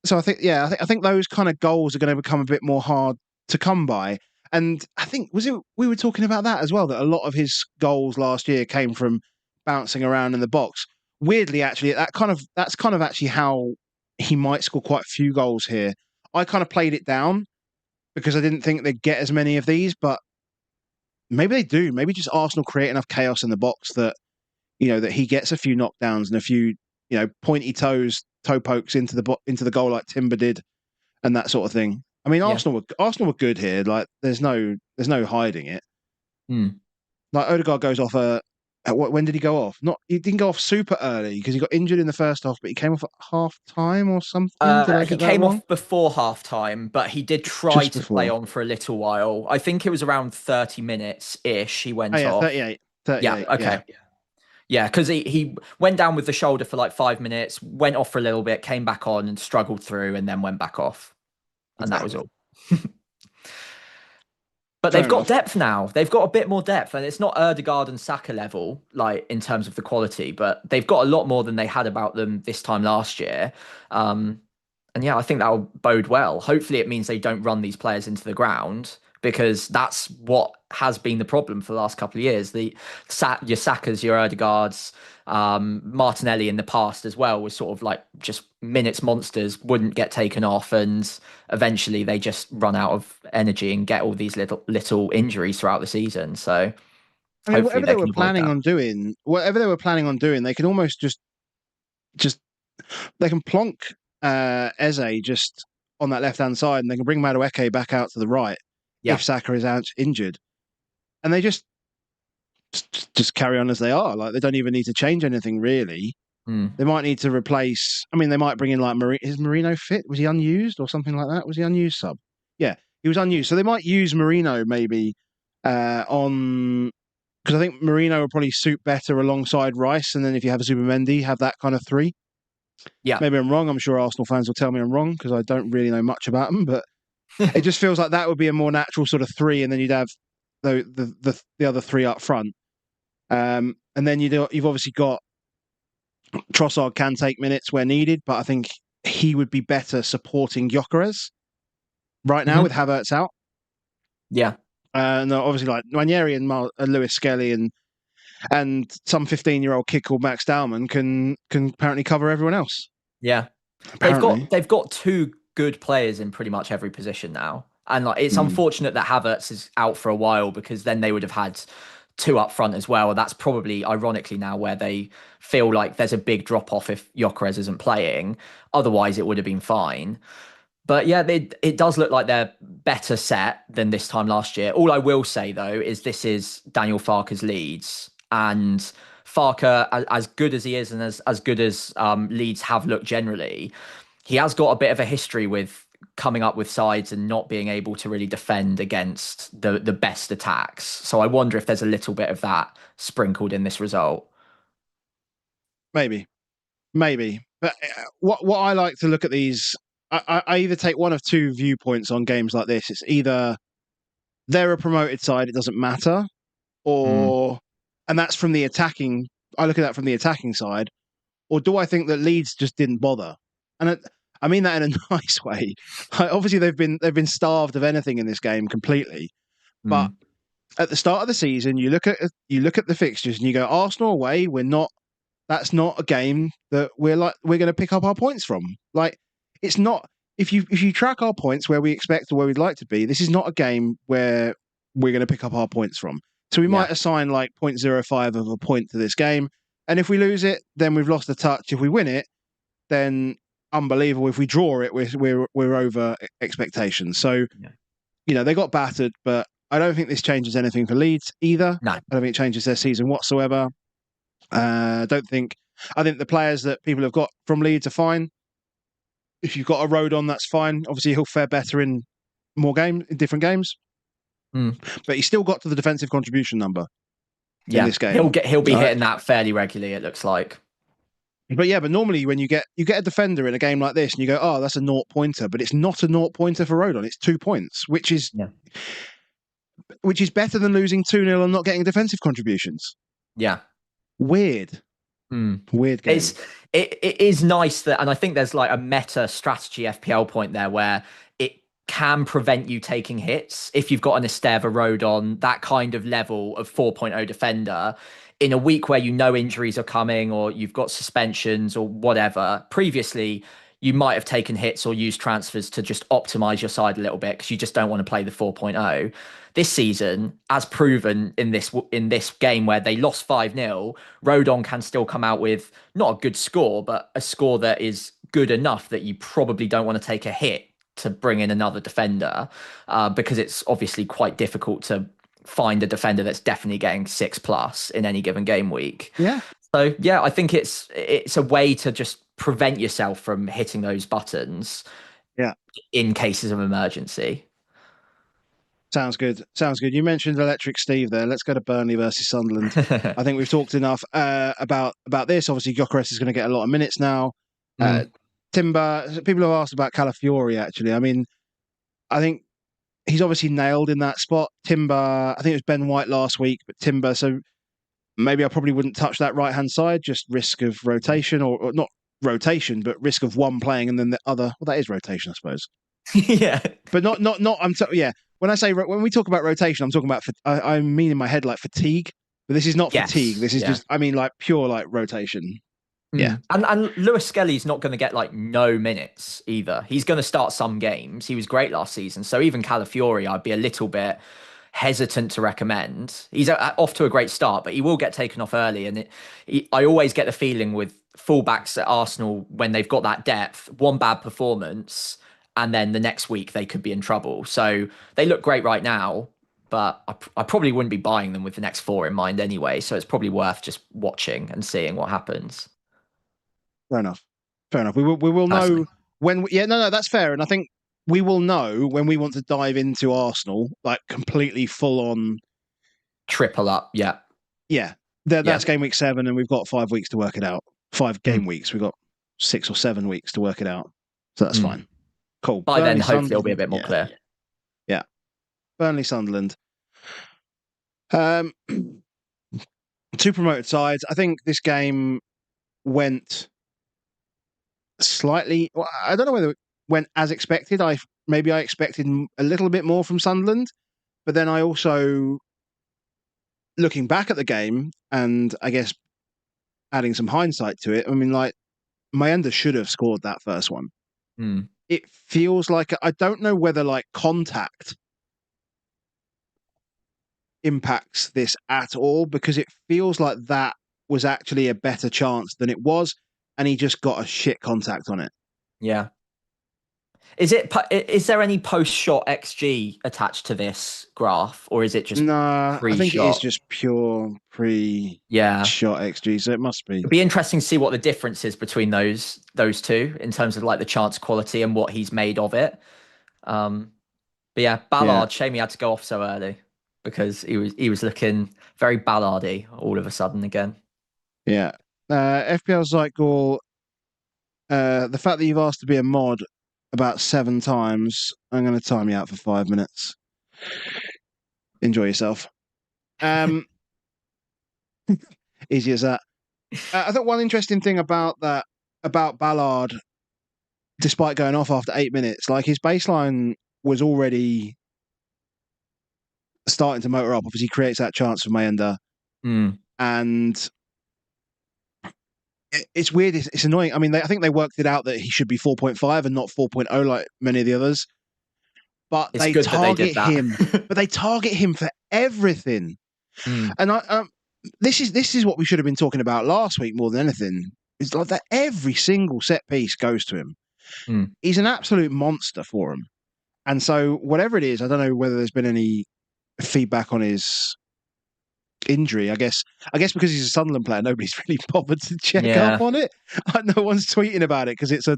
So I think yeah, I think those kind of goals are going to become a bit more hard to come by. And I think we were talking about that as well, that a lot of his goals last year came from bouncing around in the box. Weirdly, actually, that's kind of actually how he might score quite a few goals here. I kind of played it down because I didn't think they'd get as many of these, but maybe they do. Maybe just Arsenal create enough chaos in the box that that he gets a few knockdowns and a few pointy toe pokes into the goal like Timber did and that sort of thing. I mean, Yeah. Arsenal were good here. Like, there's no hiding it. Mm. Like Odegaard goes off when did he go off? Not he didn't go off super early because he got injured in the first half, but he came off at half time or something. Did I He get that came wrong? off before half time, but he did try Just to play before. on for a little while. I think it was around 30 minutes ish. He Oh went yeah, off. 38. Yeah. 38. Yeah, Okay. Yeah. Because he went down with the shoulder for like 5 minutes, went off for a little bit, came back on and struggled through and then went back off. And that was exactly. all. But Fair they've got enough. depth now. They've got a bit more depth, and it's not Erdegaard and Saka level, like in terms of the quality, but they've got a lot more than they had about them this time last year. Um, and yeah, I think that'll bode well. Hopefully, it means they don't run these players into the ground because that's what has been the problem for the last couple of years. Your Sakas, your Erdegaards, Martinelli in the past as well was sort of like just minutes monsters, wouldn't get taken off, and eventually they just run out of energy and get all these little injuries throughout the season. So I mean, hopefully they can avoid that. whatever they were planning on doing, they can almost just they can plonk Eze just on that left hand side, and they can bring Madueke back out to the right Yeah. if Saka is out injured, and they just carry on as they are. Like they don't even need to change anything really. Mm. They might need to replace. I mean, they might bring in like is Marino fit? Was he unused or something like that? Was he unused sub? Yeah, he was unused. So they might use Marino maybe on because I think Marino would probably suit better alongside Rice, and then if you have a Zubimendi, have that kind of three. Yeah. Maybe I'm wrong. I'm sure Arsenal fans will tell me I'm wrong because I don't really know much about them. But it just feels like that would be a more natural sort of three, and then you'd have the other three up front. And then you've obviously got Trossard can take minutes where needed, but I think he would be better supporting Gyökeres right now with Hmm. Havertz out. Yeah. And obviously like Nwaneri and Lewis Skelly and some 15-year-old kid called Max Dowman can apparently cover everyone else. Yeah. Apparently. They've got two good players in pretty much every position now. And like it's Mm. unfortunate that Havertz is out for a while because then they would have had two up front as well. That's probably ironically now where they feel like there's a big drop off if Gyökeres isn't playing. Otherwise, it would have been fine. But yeah, it does look like they're better set than this time last year. All I will say though is this is Daniel Farke's Leeds, and Farke, as good as he is, and as good as Leeds have looked generally, he has got a bit of a history with coming up with sides and not being able to really defend against the best attacks. So I wonder if there's a little bit of that sprinkled in this result. Maybe. But what I like to look at these, I either take one of two viewpoints on games like this. It's either they're a promoted side, it doesn't matter, Mm, or, and that's from the attacking. I look at that from the attacking side, or do I think that Leeds just didn't bother? And I mean that in a nice way. Obviously, they've been starved of anything in this game completely. But mm, at the start of the season, you look at the fixtures and you go, Arsenal away, we're not. That's not a game that we're going to pick up our points from. Like, it's not. If you track our points where we expect or where we'd like to be, this is not a game where we're going to pick up our points from. So we yeah, might assign like 0.05 of a point to this game, and if we lose it, then we've lost a touch. If we win it, then unbelievable. If we draw it, we're over expectations. So yeah. they got battered, but I don't think this changes anything for Leeds either. No, I don't think it changes their season whatsoever. Don't think. I think the players that people have got from Leeds are fine. If you've got a road on, that's fine. Obviously, he'll fare better in different games, mm, but he still got to the defensive contribution number in yeah. this game. He'll be All right. hitting that fairly regularly. It looks like. But yeah, but normally when you get a defender in a game like this and you go, oh, that's a naught pointer, but it's not a naught pointer for Rodon. It's 2 points, Yeah. which is better than losing 2-0 and not getting defensive contributions. Yeah. Weird, Mm. weird game. It is nice that, and I think there's like a meta strategy FPL point there where it can prevent you taking hits if you've got an Esteva road on that kind of level of 4.0 defender in a week where you know injuries are coming or you've got suspensions or whatever. Previously, you might have taken hits or used transfers to just optimize your side a little bit because you just don't want to play the 4.0. This season, as proven in this game where they lost 5-0, Rodon can still come out with not a good score, but a score that is good enough that you probably don't want to take a hit to bring in another defender because it's obviously quite difficult to find a defender that's definitely getting 6+ in any given game week. Yeah, So yeah, I think it's a way to just prevent yourself from hitting those buttons yeah. in cases of emergency. Sounds good. Sounds good. You mentioned Electric Steve there. Let's go to Burnley versus Sunderland. I think we've talked enough about this. Obviously, Gyökeres is going to get a lot of minutes now. Uh, Mm, Timber. People have asked about Calafiori. Actually, I mean, I think he's obviously nailed in that spot. Timber. I think it was Ben White last week, but Timber. So maybe I probably wouldn't touch that right hand side. Just risk of rotation, or not rotation, but risk of one playing and then the other. Well, that is rotation, I suppose. yeah. But not. Yeah. When I say when we talk about rotation, I'm talking about. I mean in my head like fatigue, but this is not fatigue. Yes. This is Yeah. just. I mean like pure like rotation. Yeah. And Lewis Skelly's not going to get like no minutes either. He's going to start some games. He was great last season. So even Calafiori, I'd be a little bit hesitant to recommend. He's off to a great start, but he will get taken off early. And I always get the feeling with fullbacks at Arsenal when they've got that depth, one bad performance, and then the next week they could be in trouble. So they look great right now, but I probably wouldn't be buying them with the next four in mind anyway. So it's probably worth just watching and seeing what happens. Fair enough. Fair enough. We will know Personally, when. Yeah. No. That's fair. And I think we will know when we want to dive into Arsenal like completely full on. triple up. Yeah. Yeah. Yeah. That's game week 7, and we've got 5 weeks to work it out. 5 game Mm, weeks. We've got 6 or 7 weeks to work it out. So that's mm. fine. Cool. By then, Burnley hopefully, it'll be a Sunderland. bit more Yeah. clear. Yeah. Burnley Sunderland. Um, two promoted sides. I think this game went slightly. Well, I don't know whether it went as expected. Maybe I expected a little bit more from Sunderland, but then I also, looking back at the game, and I guess adding some hindsight to it. I mean, like Mayenda should have scored that first one. Mm. it feels like, I don't know whether like contact impacts this at all, because it feels like that was actually a better chance than it was, and he just got a shit contact on it. Yeah. Is there any post-shot XG attached to this graph, or is it just Nah, I think it is pre-shot? just pure Yeah. pre-shot XG, so it must be. It'd be interesting to see what the difference is between those two in terms of like the chance quality and what he's made of it. Um, but yeah, Yeah, Ballard, shame he had to go off so early because he was looking very Ballardy all of a sudden again. yeah. FPL Zytgall, the fact that you've asked to be a mod about 7 times, I'm going to time you out for 5 minutes. Enjoy yourself. Um, easy as that. I thought one interesting thing about Ballard, despite going off after 8 minutes, like his baseline was already starting to motor up. Obviously, he creates that chance for Mayenda, Mm, and it's weird. It's annoying. I mean, I think they worked it out that he should be 4.5 and not 4.0 like many of the others. But it's they good that they did target that. him. But they target him for everything. Mm, And this is what we should have been talking about last week more than anything. It's like that every single set piece goes to him. mm. He's an absolute monster for him. And so whatever it is, I don't know whether there's been any feedback on his injury. I guess because he's a Sunderland player, nobody's really bothered to check up Yeah. on it. No one's tweeting about it because it's a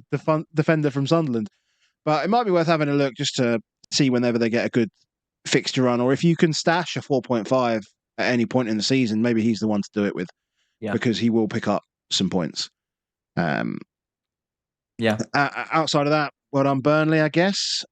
defender from Sunderland. But it might be worth having a look just to see whenever they get a good fixture run, or if you can stash a 4.5 at any point in the season, maybe he's the one to do it with, Yeah. because he will pick up some points. Yeah. Outside of that, well done Burnley, I guess.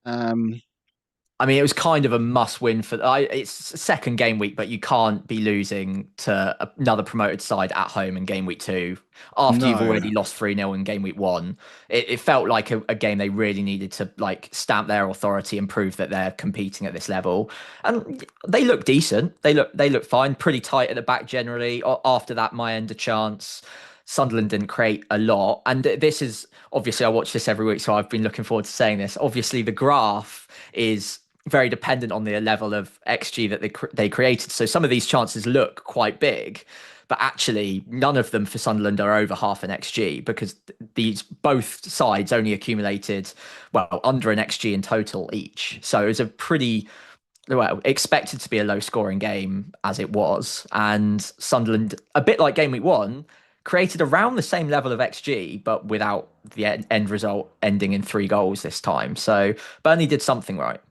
I mean, it was kind of a must-win for. It's second game week, but you can't be losing to another promoted side at home in game week 2 after you've No, already lost 3-0 in game week 1. It felt like a game they really needed to like stamp their authority and prove that they're competing at this level. And they look decent. They look fine, pretty tight at the back generally. After that, my end a chance. Sunderland didn't create a lot. And this is obviously, I watch this every week, so I've been looking forward to saying this. Obviously, the graph is very dependent on the level of XG that they created. So some of these chances look quite big, but actually none of them for Sunderland are over half an XG, because these both sides only accumulated, well, under an XG in total each. So it was a pretty, well, expected to be a low scoring game as it was. And Sunderland, a bit like game week 1, created around the same level of XG, but without the end result ending in 3 goals this time. So Burnley did something right.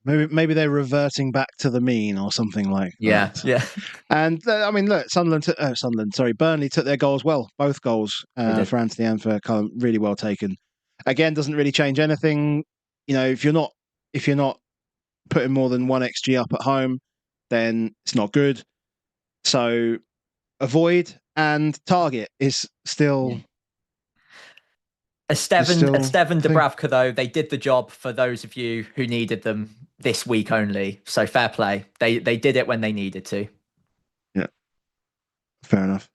maybe they're reverting back to the mean or something like Yeah, that. yeah, And I mean, look, Burnley took their goals well, both goals they did. for Anthony and for Cullen, really well taken. Again, doesn't really change anything. You know, if you're not putting more than 1 XG up at home, then it's not good. So avoid and target is Yeah. still Estevan a thing. Dubravka, though, they did the job for those of you who needed them this week only. So fair play. They did it when they needed to. Yeah, fair enough.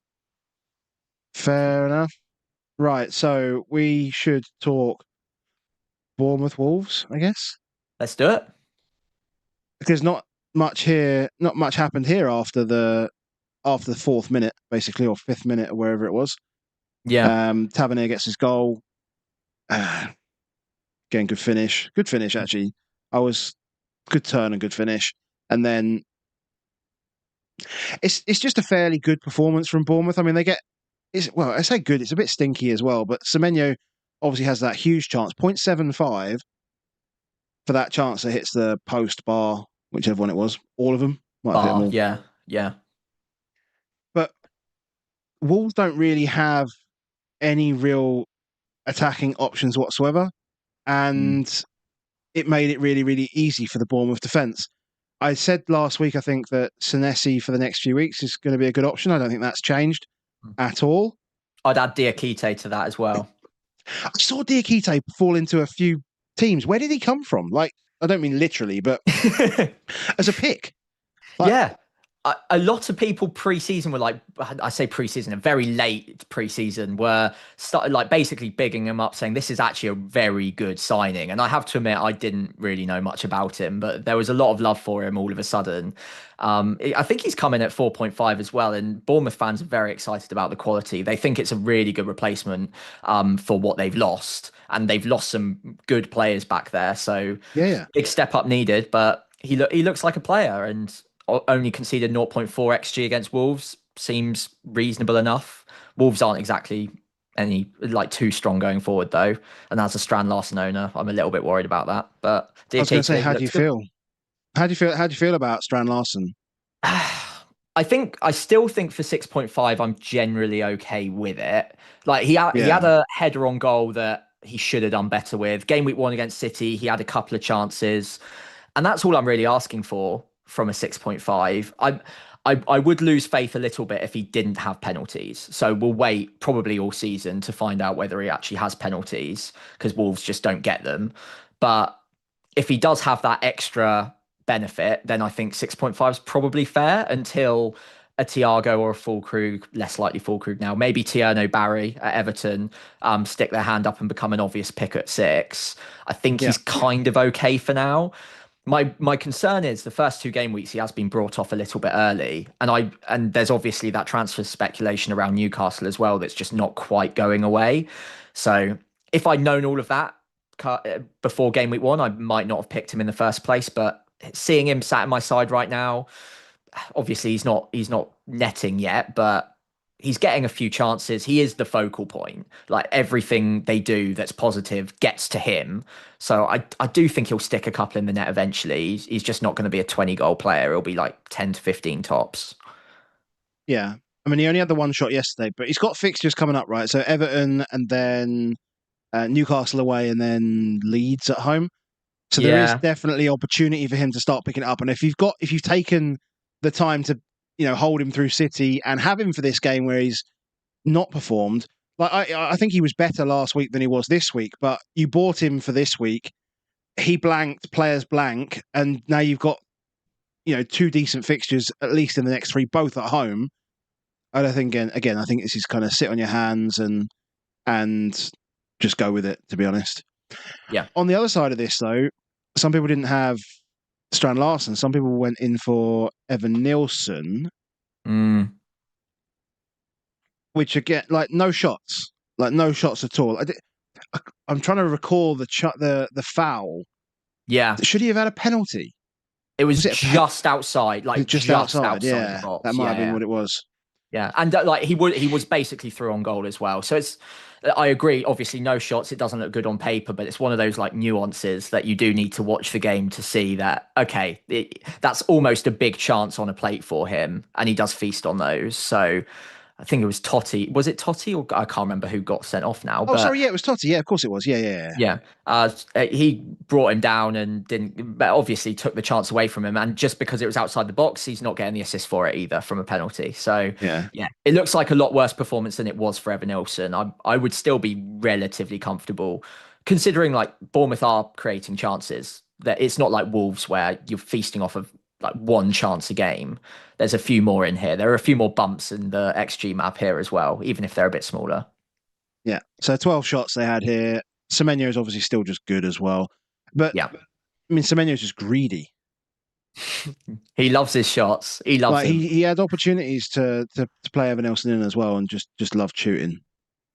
Fair enough. Right, so we should talk Bournemouth Wolves, I guess, Let's do it. because not much happened here after the 4th minute, basically, or 5th minute, or wherever it was. Yeah. Tavernier gets his goal. Again, good finish. Good finish, actually. Good turn and good finish. And then it's just a fairly good performance from Bournemouth. I mean, I say good, it's a bit stinky as well, but Semenyo obviously has that huge chance, 0.75 for that chance that hits the post bar, whichever one it was. All of them. Might have hit them Bar. all. Yeah. Yeah. But Wolves don't really have any real attacking options whatsoever. Mm. And it made it really, really easy for the Bournemouth defence. I said last week, I think that Senesi for the next few weeks is going to be a good option. I don't think that's changed at all. I'd add Diakite to that as well. I saw Diakite fall into a few teams. Where did he come from? Like, I don't mean literally, but as a pick. Like, Yeah. a lot of people pre-season were like, I say pre-season, a very late pre-season, were started like basically bigging him up, saying this is actually a very good signing. And I have to admit, I didn't really know much about him, but there was a lot of love for him all of a sudden. I think he's coming at 4.5 as well, and Bournemouth fans are very excited about the quality. They think it's a really good replacement for what they've lost, and they've lost some good players back there. So Yeah, yeah. big step up needed, but he looks like a player, and only conceded zero point 0.4 xg against Wolves seems reasonable enough. Wolves aren't exactly any like too strong going forward though, and as a Strand Larsen owner, I'm a little bit worried about that. But I was going to say, DKT how do you looks good. feel? How do you feel? How do you feel about Strand Larsen? I still think for 6.5, I'm generally okay with it. Like he Yeah, had a header on goal that he should have done better with. Game week 1 against City, he had a couple of chances. And that's all I'm really asking for from a 6.5. I would lose faith a little bit if he didn't have penalties. So we'll wait probably all season to find out whether he actually has penalties because Wolves just don't get them. But if he does have that extra benefit, then I think 6.5 is probably fair until a Thiago or a Fulkrug, less likely Fulkrug now, maybe Tierno Barry at Everton, stick their hand up and become an obvious pick at 6. I think yeah, he's kind of okay for now. My concern is the first 2 game weeks he has been brought off a little bit early, and there's obviously that transfer speculation around Newcastle as well that's just not quite going away. So if I'd known all of that before game week 1, I might not have picked him in the first place. But seeing him sat at my side right now, obviously he's not netting yet, but he's getting a few chances. He is the focal point. Like everything they do that's positive gets to him. So I do think he'll stick a couple in the net eventually. He's just not going to be a 20 goal player. He'll be like 10 to 15 tops. yeah. I mean, he only had the one shot yesterday, but he's got fixtures coming up, right? So Everton and then Newcastle away and then Leeds at home. So there is Yeah. definitely opportunity for him to start picking it up. And if you've taken the time to, hold him through City and have him for this game where he's not performed, like I think he was better last week than he was this week, but you bought him for this week. He blanked, players blank, and now you've got, 2 decent fixtures, at least in the next 3, both at home. I don't think again, I think this is kind of sit on your hands and just go with it, to be honest. Yeah. On the other side of this, though, some people didn't have Strand Larsen. Some people went in for Evan Nielsen, Mm, which again, like no shots at all. I'm trying to recall the foul. yeah. Should he have had a penalty? It was Was it just outside, was like it just just outside? outside the Yeah, that box. might Yeah, have been yeah. what it was. Yeah, and like he was basically through on goal as well. So it's I agree. Obviously, no shots. It doesn't look good on paper, but it's one of those like nuances that you do need to watch the game to see that. Okay, that's almost a big chance on a plate for him, and he does feast on those. So I think it was Totti. Was it Totti or I can't remember who got sent off now, Oh, but sorry, yeah, it was Totti. Yeah, of course it was. Yeah, yeah, yeah. yeah, he brought him down and didn't, but obviously took the chance away from him. And just because it was outside the box, he's not getting the assist for it either from a penalty. So Yeah. yeah, it looks like a lot worse performance than it was for Evan Nilsson. I would still be relatively comfortable considering like Bournemouth are creating chances. That it's not like Wolves where you're feasting off of like one chance a game. There's a few more in here. There are a few more bumps in the XG map here as well, even if they're a bit smaller. Yeah. So 12 shots they had here. Semenyo is obviously still just good as well. But Yeah. I mean, Semenyo is just greedy. He loves his shots. He loves Like them. he had opportunities to play Evan Nelson in as well, and just loved shooting.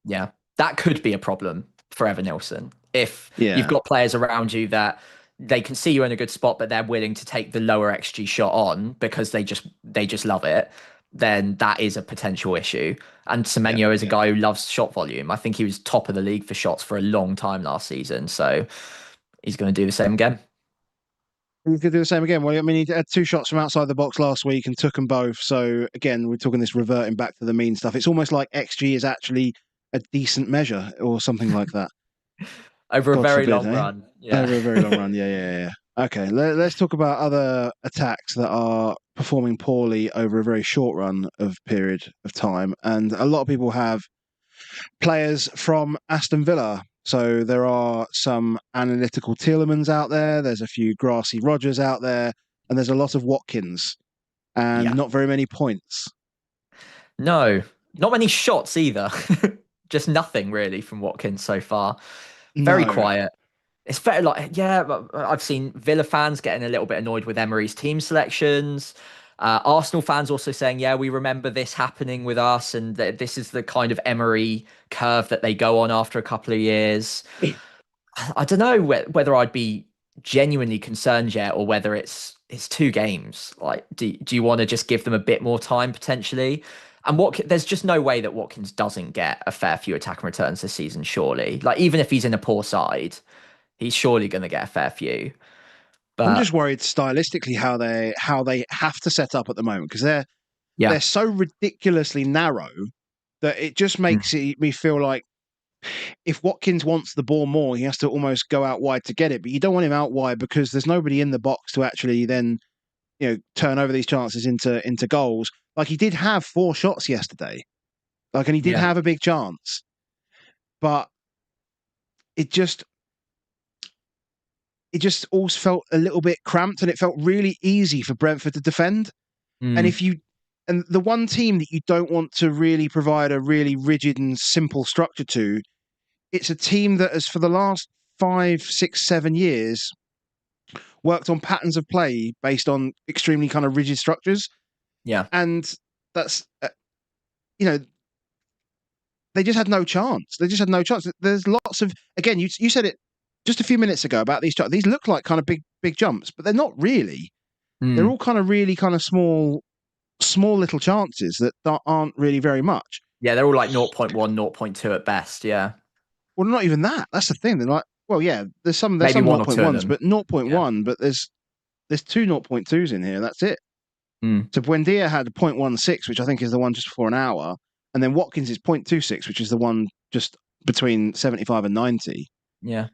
Yeah, that could be a problem for Evan Nilsson if you've Yeah, got players around you that they can see you in a good spot, but they're willing to take the lower XG shot on because they just love it. Then that is a potential issue. And yeah. Semenyo is a guy who loves shot volume. I think he was top of the league for shots for a long time last season, so he's going to do the same again. He could do the same again. Well, I mean, he had 2 shots from outside the box last week and took them both. So again, we're talking this reverting back to the mean stuff. It's almost like XG is actually a decent measure or something like that. Over a God very forbid, long eh? run. Yeah. Over a very long run. Yeah, yeah, yeah. Okay, let's talk about other attacks that are performing poorly over a very short run of period of time. And a lot of people have players from Aston Villa. So there are some analytical Tielemans out there. There's a few Grassy Rogers out there, and there's a lot of Watkins. and Yeah. not very many points. No, not many shots either. Just nothing really from Watkins so far. Very No. quiet. It's better like, yeah, I've seen Villa fans getting a little bit annoyed with Emery's team selections. Arsenal fans also saying, yeah, we remember this happening with us, and this is the kind of Emery curve that they go on after a couple of years. I don't know whether I'd be genuinely concerned yet, or whether it's two games. Like, do you want to just give them a bit more time potentially? And there's just no way that Watkins doesn't get a fair few attack and returns this season, surely. Like, even if he's in a poor side, he's surely going to get a fair few. I'm But just worried stylistically how they have to set up at the moment, because they're yeah, so ridiculously narrow that it just Mm. makes me feel like if Watkins wants the ball more, he has to almost go out wide to get it. But you don't want him out wide because there's nobody in the box to actually then turn over these chances into goals. Like, he did have 4 shots yesterday, like, and he did yeah, have a big chance, but it just it just all felt a little bit cramped, and it felt really easy for Brentford to defend. And Mm. if you and the one team that you don't want to really provide a really rigid and simple structure to, it's a team that has for the last 5, 6, 7 years worked on patterns of play based on extremely kind of rigid structures, Yeah. and that's you know they just had no chance. They just had no chance. There's lots of, again, you said it just a few minutes ago about these jumps. These look like kind of big jumps, but they're not really. They're Mm. all kind of really kind of small little chances that aren't really very much. Yeah, they're all like 0.1, zero point 0.2 at best. Yeah. Well, not even that. That's the thing. They're like, well, yeah, there's Maybe some one or two of 0.1s, them. but zero point Yeah. 0.1, but there's two 0.2s in here. That's it. Mm. So Buendia had 0.16, which I think is the one just before an hour, and then Watkins is 0.26, which is the one just between 75 and 90. Yeah.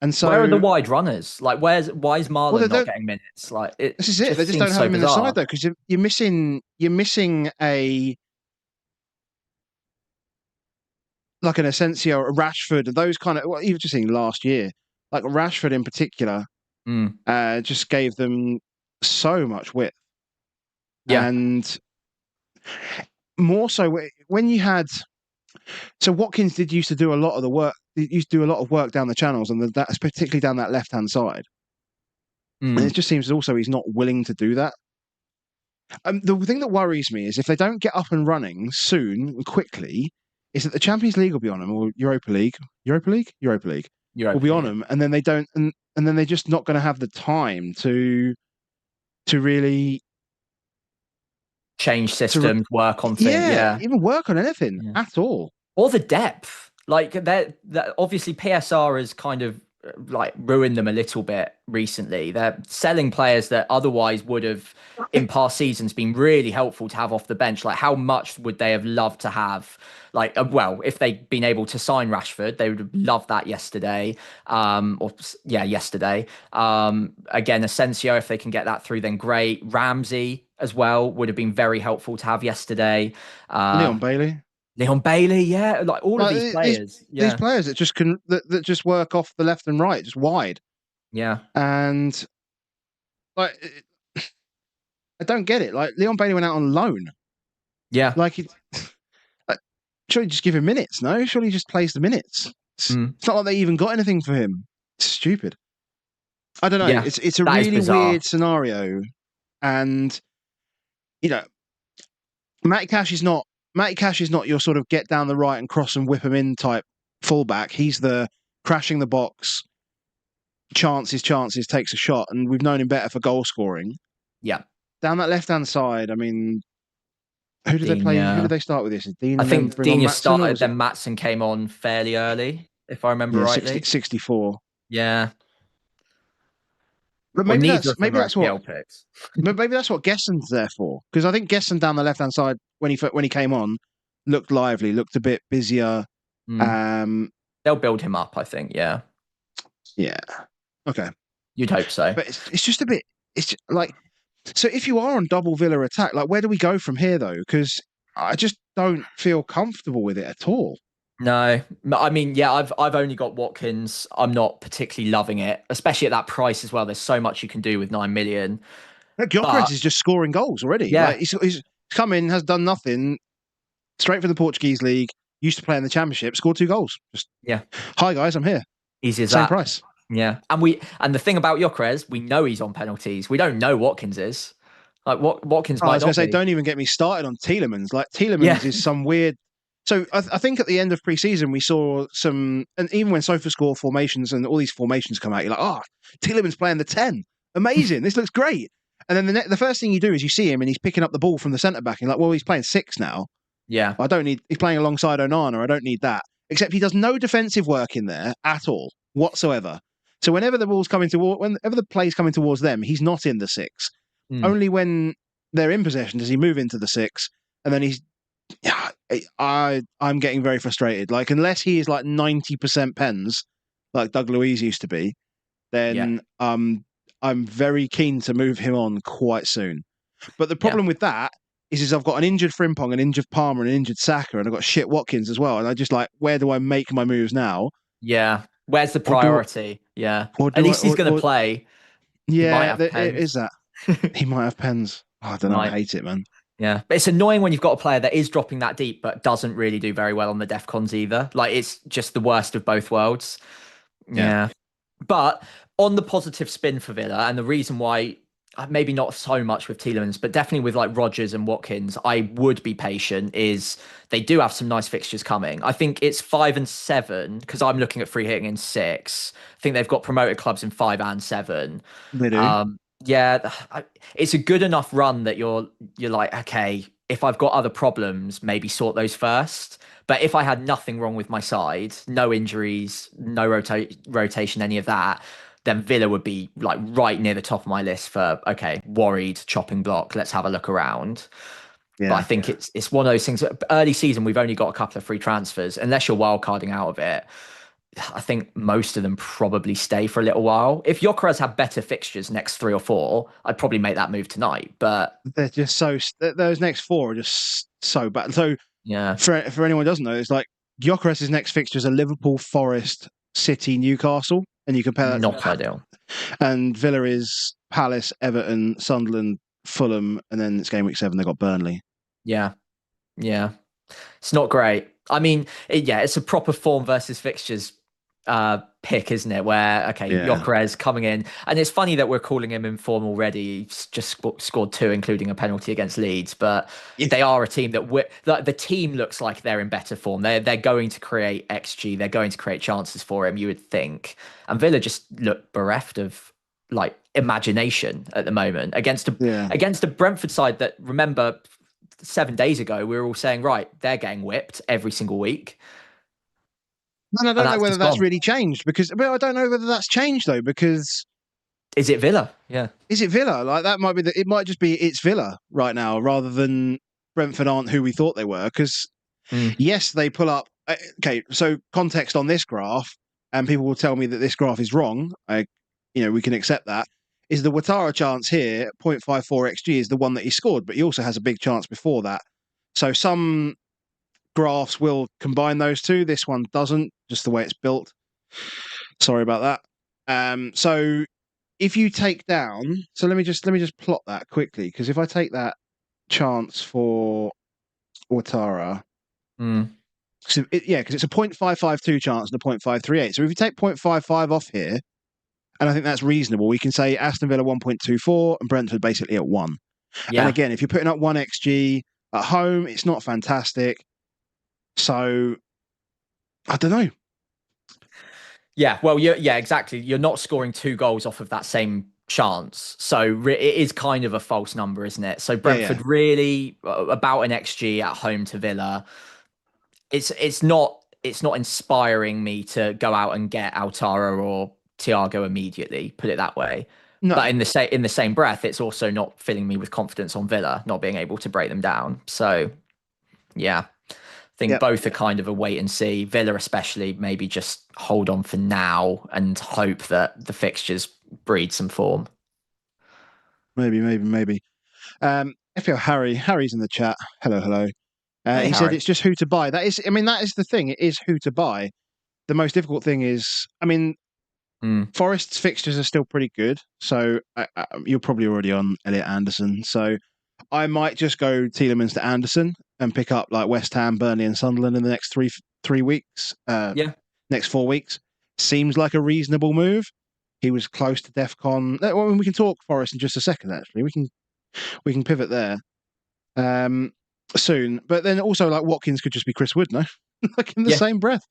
And Where are the so, wide runners? Like, why is well, they Marlon not don't. getting minutes? Like, it This is it. They just just don't seems have so him in the side bizarre. though, because you're missing a like an Asensio, a Rashford, those kind of. Well, even just seeing last year, like Rashford in particular, Mm. just gave them so much width, Yeah. and more so when you had. So Watkins did used to do a lot of the work. He used to do a lot of work down the channels, and that's particularly down that left hand side. And it Mm. just seems also he's not willing to do that. The thing that worries me is if they don't get up and running soon and quickly, is that the Champions League will be on them, or Europa League will be Europa on League. them, and then they don't, and then they're just not going to have the time to really Change to re- systems, work on things. yeah, Yeah. even work on anything Yeah. at all. Or the depth. Like, that obviously PSR has kind of like ruined them a little bit recently. They're selling players that otherwise would have in past seasons been really helpful to have off the bench. Like, how much would they have loved to have? Like, well, if they'd been able to sign Rashford, they would have loved that yesterday. Yesterday. Again, Asensio, if they can get that through, then great. Ramsey as well would have been very helpful to have yesterday. Leon Uh, Bailey, Leon Bailey, yeah, like all of like these players, these yeah, players that just that just work off the left and right, just wide, yeah, and like I don't get it. Like Leon Bailey went out on loan, yeah, like it. Like, surely just give him minutes. No, surely he just plays the minutes. mm, It's not like they even got anything for him. It's stupid. I don't know. yeah. It's a That is really bizarre. weird scenario, and you know, Matty Cash is not your sort of get down the right and cross and whip him in type fullback. He's the crashing the box, chances, takes a shot, and we've known him better for goal scoring. Yeah, Down that left hand side, I mean, who did they Dean. play? Who did Yeah, they start with this? Did I Dean then think bring on Dina Matson, or started, was it then Matson came on fairly early, if I remember 64? Yeah, But well, maybe neither that's of them are what FPL picks. maybe that's what Gesson's there for. Because I think Gesson down the left hand side when he came on looked lively, looked a bit busier. Mm. Um, They'll build him up, I think. Yeah, yeah, okay, you'd hope so. but it's just a bit. It's just like, so if you are on double Villa attack, like where do we go from here though? Because I just don't feel comfortable with it at all. No, I mean, yeah, I've only got Watkins. I'm not particularly loving it, especially at that price as well. There's so much you can do with 9 million. Gyökeres But is just scoring goals already. yeah, Like he's come in, has done nothing, straight from the Portuguese league. Used to play in the Championship, scored 2 goals. Just yeah, hi guys, I'm here. easy as Same that. price. Yeah, and the thing about Gyökeres, we know he's on penalties. We don't know Watkins is. Like Watkins Oh, I might was going not to say, be. don't even get me started on Tielemans. Like Yeah, Tielemans is some weird. So I think at the end of pre-season we saw some, and even when SofaScore formations and all these formations come out, you're like, oh, Tielemans playing the 10, amazing. This looks great. And then the first thing you do is you see him and he's picking up the ball from the centre back. And you're like, well, he's playing 6 now. yeah, I don't need. He's playing alongside Onana. I don't need that. Except he does no defensive work in there at all whatsoever. So whenever the ball's coming toward, whenever the play's coming towards them, he's not in the 6. mm, Only when they're in possession does he move into the 6, and then he's. Yeah, I'm getting very frustrated. Like unless he is like 90% pens, like Doug Luiz used to be, yeah, then I'm very keen to move him on quite soon. But the yeah, problem with that is I've got an injured Frimpong, an injured Palmer, and an injured Saka, and I've got shit Watkins as well. And I just like, where do I make my moves now? yeah. Where's the Or do priority? Yeah, or at do I least he's going to or play. He might yeah, have it is pens. that. He might have pens. Oh, I don't know. I Might. hate it, man. Yeah, but it's annoying when you've got a player that is dropping that deep but doesn't really do very well on the def cons either. Like it's just the worst of both worlds. Yeah. Yeah. But on the positive spin for Villa, and the reason why maybe not so much with Tielemans, but definitely with like Rodgers and Watkins, I would be patient, is they do have some nice fixtures coming. I think it's 5 and 7, because I'm looking at free hitting in 6. I think they've got promoted clubs in 5 and 7. They do. Yeah, it's a good enough run that you're like, okay, if I've got other problems, maybe sort those first. But if I had nothing wrong with my side, no injuries, no rotation, any of that, then Villa would be like right near the top of my list for, okay, worried, chopping block. Let's have a look around. But I Yeah. think it's one of those things. Early season, we've only got a couple of free transfers. Unless you're wild carding out of it, I think most of them probably stay for a little while. If Gyökeres had better fixtures next 3 or 4, I'd probably make that move tonight. But They're just so those next 4 are just so bad. So yeah, for anyone who doesn't know, it's like Gyökeres' next fixtures are Liverpool, Forest, City, Newcastle, and you compare that not to ideal. and Villa is Palace, Everton, Sunderland, Fulham, and then it's game week 7. They got Burnley. Yeah, yeah. It's not great. I mean, yeah, it's a proper form versus fixtures pick, isn't it? Where, okay, Yeah, Gyökeres coming in. And it's funny that we're calling him in form already. He's just scored 2, including a penalty against Leeds. But yeah, they are a team that the team looks like they're in better form. They're going to create XG. They're going to create chances for him, you would think. And Villa just look bereft of like imagination at the moment yeah. against a Brentford side that, remember, 7 days ago, we were all saying, right, they're getting whipped every single week. And I And don't know that's whether just that's gone. really changed but I don't know whether that's changed though because Is it Villa? Yeah. is it Villa? Like that might be it might just be it's Villa right now rather than Brentford aren't who we thought they were because Mm. yes, they pull up. Okay, so context on this graph, and people will tell me that this graph is wrong. We can accept that. Is the Ouattara chance here, 0.54 xG, is the one that he scored, but he also has a big chance before that. So some graphs will combine those two. This one doesn't, just the way it's built. Sorry about that. So if you take down, so let me just plot that quickly because if I take that chance for Ouattara. Mm. Because it's a 0.552 chance and a 0.538. So if you take 0.55 off here, and I think that's reasonable, we can say Aston Villa 1.24 and Brentford basically at 1. And Yeah. again, if you're putting up 1 XG at home, it's not fantastic. So I don't know. Yeah. Well, yeah, exactly. You're not scoring 2 goals off of that same chance. So it is kind of a false number, isn't it? So Yeah, yeah. Brentford really about an XG at home to Villa. It's not inspiring me to go out and get Altara or Thiago immediately, put it that way. No. But in the same breath, it's also not filling me with confidence on Villa not being able to break them down. So yeah, I think Yep. both are kind of a wait and see. Villa especially, maybe just hold on for now and hope that the fixtures breed some form. Maybe. FPL Harry's in the chat. Hello, hello. Hey He said Harry. it's just who to buy. That is the thing. It is who to buy. The most difficult thing is, I mean, Mm. Forest's fixtures are still pretty good, so you're probably already on Elliot Anderson. So I might just go Tielemans to Anderson and pick up like West Ham, Burnley, and Sunderland in the next three weeks. Yeah. Next 4 weeks seems like a reasonable move. He was close to DefCon. Well, we can talk Forest in just a second. Actually, we can pivot there soon. But then also like Watkins could just be Chris Wood, no? Like in the Yeah. same breath,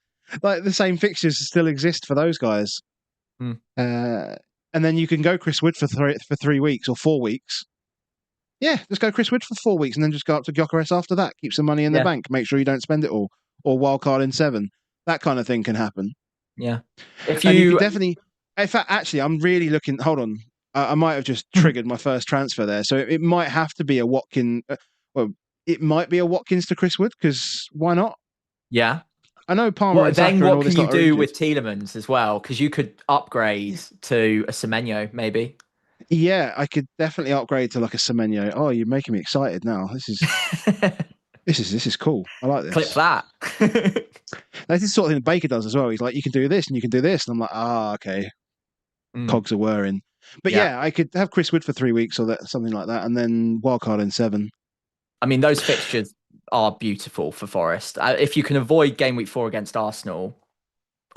like the same fixtures still exist for those guys. Mm. And then you can go Chris Wood for 3 weeks or 4 weeks. Yeah, just go Chris Wood for 4 weeks and then just go up to Gyökeres after that. Keep some money in the Yeah. bank. Make sure you don't spend it all. Or wildcard in 7. That kind of thing can happen. Yeah. If And you could you, definitely. In fact, actually, I'm really looking. Hold on. I might have just triggered my first transfer there. So it might have to be a Watkins. Well, it might be a Watkins to Chris Wood because why not? yeah. I know Palmer and What Saka then? and all What this can you lot are do injured. with Tielemans as well? Because you could upgrade to a Semenyo, maybe. Yeah, I could definitely upgrade to like a Semenyo. Oh, you're making me excited now. This is cool. I like Clip this. that. That's the sort of thing that Baker does as well. He's like, you can do this and you can do this, and I'm like, okay, Mm. cogs are whirring. But Yeah. yeah, I could have Chris Wood for 3 weeks or something like that, and then wildcard in 7. I mean, those fixtures are beautiful for Forest. If you can avoid game week 4 against Arsenal,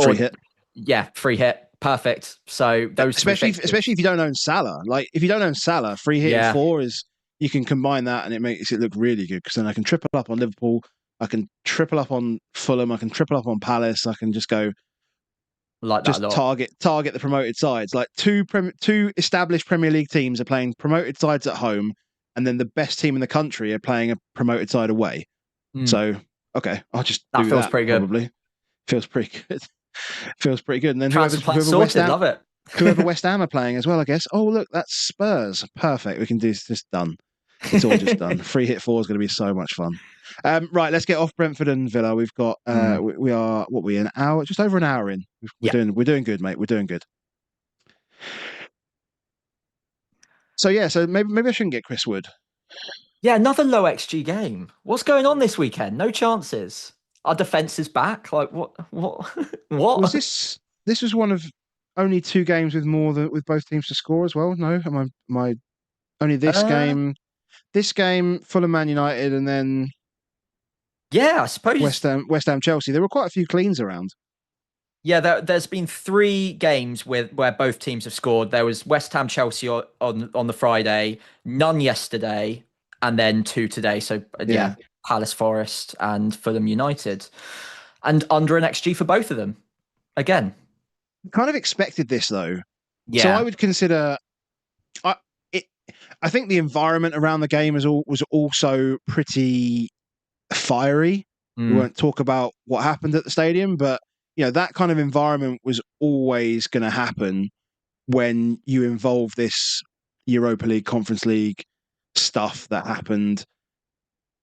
Free or hit. yeah, free hit, perfect. So those three Especially fixtures. if you don't own Salah. Like if you don't own Salah, free hit in Yeah, 4 is you can combine that and it makes it look really good because then I can triple up on Liverpool, I can triple up on Fulham, I can triple up on Palace, I can just go like that a just lot. target the promoted sides. Like two established Premier League teams are playing promoted sides at home, and then the best team in the country are playing a promoted side away. Mm. So okay, I'll just That do feels that. pretty good. Probably feels pretty good. Feels pretty good. And then Transfer plan whoever West sorted. Ham Love it. whoever West Ham are playing as well, I guess. Oh look, that's Spurs. Perfect. We can do this. Done. It's all just done. Free hit 4 is going to be so much fun. Right, let's get off Brentford and Villa. We've got we are what we an hour, just over an hour in. Yeah. We're doing good, mate. We're doing good. So yeah, so maybe I shouldn't get Chris Wood. Yeah, another low XG game. What's going on this weekend? No chances. Our defense is back. Like what? What? Was What? this was one of only 2 games with more than with both teams to score as well? No, am I only this Uh, game? This game, Fulham, Man United, and then yeah, I suppose. West Ham, Chelsea. There were quite a few cleans around. Yeah, there's been 3 games where both teams have scored. There was West Ham Chelsea on the Friday, none yesterday, and then 2 today. So Yeah, yeah, Palace Forest and Fulham United, and under an XG for both of them. Again, kind of expected this though. So I yeah, would consider. I it, I think the environment around the game was also pretty fiery. We mm, won't talk about what happened at the stadium, but that kind of environment was always going to happen when you involve this Europa League, Conference League stuff that happened,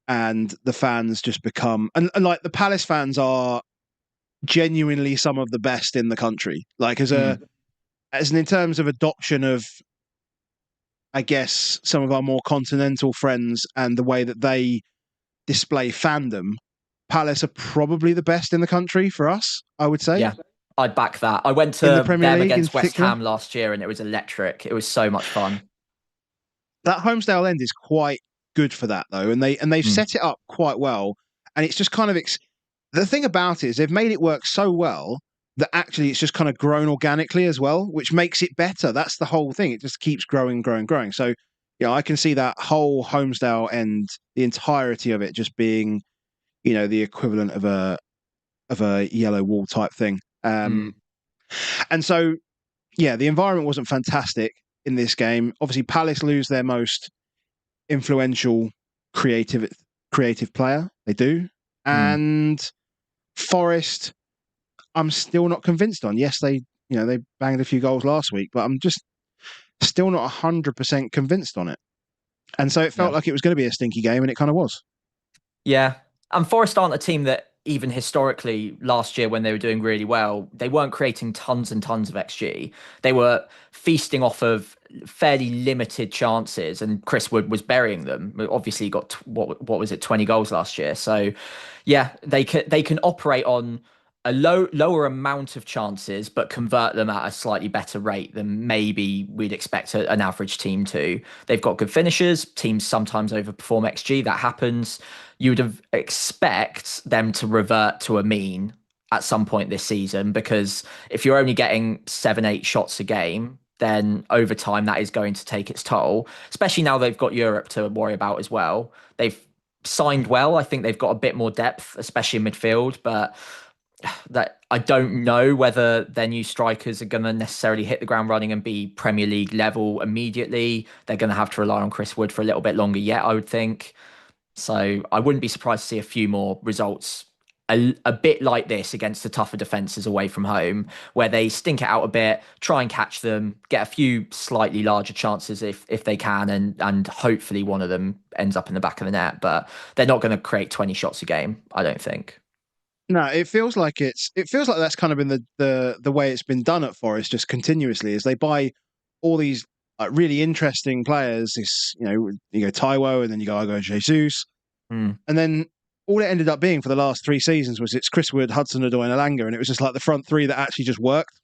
and the fans just become and like the Palace fans are genuinely some of the best in the country. Like mm, in terms of adoption of, I guess, some of our more continental friends and the way that they display fandom, Palace are probably the best in the country for us, I would say, yeah, I'd back that. I went in the to Premier them League in against West particular. Ham last year, and it was electric. It was so much fun. That Homesdale end is quite good for that though, and they've Mm, set it up quite well. And it's just kind of the thing about it is they've made it work so well that actually it's just kind of grown organically as well, which makes it better. That's the whole thing. It just keeps growing, growing, growing. So I can see that whole Homesdale end, the entirety of it, just being the equivalent of a yellow wall type thing. mm, And so yeah, the environment wasn't fantastic in this game. Obviously, Palace lose their most influential creative player. They do. mm. And Forest, I'm still not convinced on. Yes, they banged a few goals last week, but I'm just still not 100% convinced on it. And so it Yeah. felt like it was going to be a stinky game, and it kind of was. Yeah. And Forest aren't a team that even historically last year when they were doing really well, they weren't creating tons and tons of XG. They were feasting off of fairly limited chances, and Chris Wood was burying them. Obviously, he got what was it, 20 goals last year. So, yeah, they can operate on a lower amount of chances, but convert them at a slightly better rate than maybe we'd expect an average team to. They've got good finishers. Teams sometimes overperform XG. That happens. You would have expect them to revert to a mean at some point this season, because if you're only getting 7, 8 shots a game, then over time that is going to take its toll. Especially now they've got Europe to worry about as well. They've signed well. I think they've got a bit more depth, especially in midfield, but that I don't know whether their new strikers are going to necessarily hit the ground running and be Premier League level immediately. They're going to have to rely on Chris Wood for a little bit longer yet, I would think. So I wouldn't be surprised to see a few more results a bit like this against the tougher defences away from home, where they stink it out a bit, try and catch them, get a few slightly larger chances if they can, and hopefully one of them ends up in the back of the net. But they're not going to create 20 shots a game, I don't think. No, it feels like that's kind of been the way it's been done at Forest, just continuously, is they buy all these really interesting players. This, you go Taiwo, and then you go Jesus, and then all it ended up being for the last 3 seasons was it's Chris Wood, Hudson-Odoi, and Elanga, and it was just like the front three that actually just worked,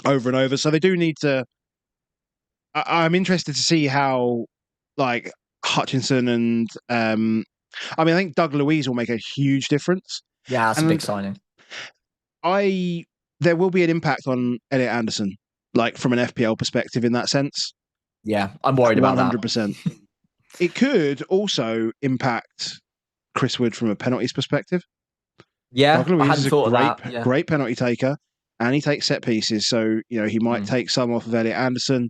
over and over. So they do need to. I'm interested to see how, like, Hutchinson and I think Doug Luiz will make a huge difference. Yeah, that's a big signing. There will be an impact on Elliot Anderson, like from an FPL perspective, in that sense. Yeah, I'm worried about that. 100%. It could also impact Chris Wood from a penalties perspective. Yeah, Doug Luiz I hadn't is thought of that. Yeah. great penalty taker, and he takes set pieces, so he might take some off of Elliot Anderson.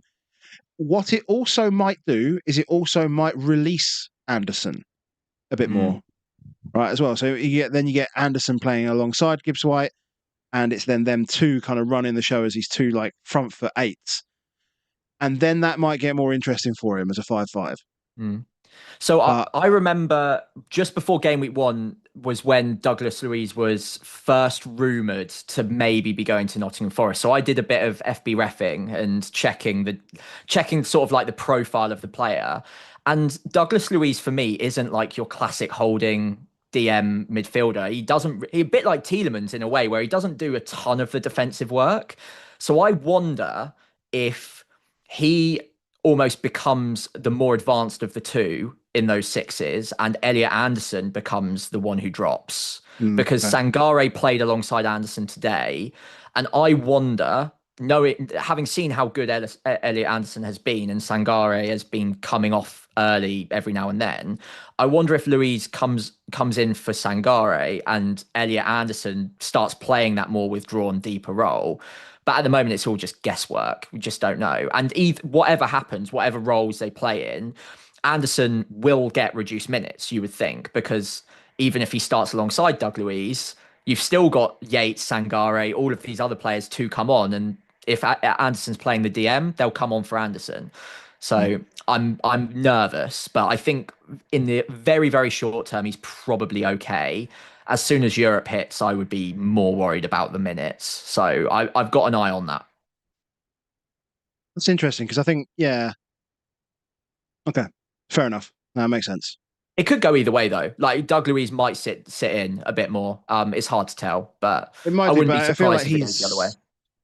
What it also might do is it also might release Anderson a bit more. Right, as well. So you get Anderson playing alongside Gibbs White, and it's then them two kind of running the show as these two like front foot eights, and then that might get more interesting for him as a 5-5. So I remember just before game week 1 was when Douglas Luiz was first rumoured to maybe be going to Nottingham Forest. So I did a bit of FB refing and checking sort of like the profile of the player. And Douglas Luiz for me isn't like your classic holding DM midfielder. He a bit like Tielemans in a way, where he doesn't do a ton of the defensive work. So I wonder if he almost becomes the more advanced of the two in those sixes, and Elliot Anderson becomes the one who drops, because Sangare played alongside Anderson today, and I wonder, having seen how good Elliot Anderson has been, and Sangare has been coming off early every now and then, I wonder if Luiz comes in for Sangare and Elliot Anderson starts playing that more withdrawn, deeper role. But at the moment, it's all just guesswork. We just don't know. And whatever happens, whatever roles they play in, Anderson will get reduced minutes, you would think, because even if he starts alongside Doug Luiz, you've still got Yates, Sangare, all of these other players to come on. And if Anderson's playing the DM, they'll come on for Anderson. So I'm nervous, but I think in the very, very short term, he's probably okay. As soon as Europe hits, I would be more worried about the minutes. So I've got an eye on that. That's interesting, because I think, okay, fair enough. That makes sense. It could go either way though. Like Doug Luiz might sit in a bit more. It's hard to tell, but I wouldn't be surprised if it goes the other way.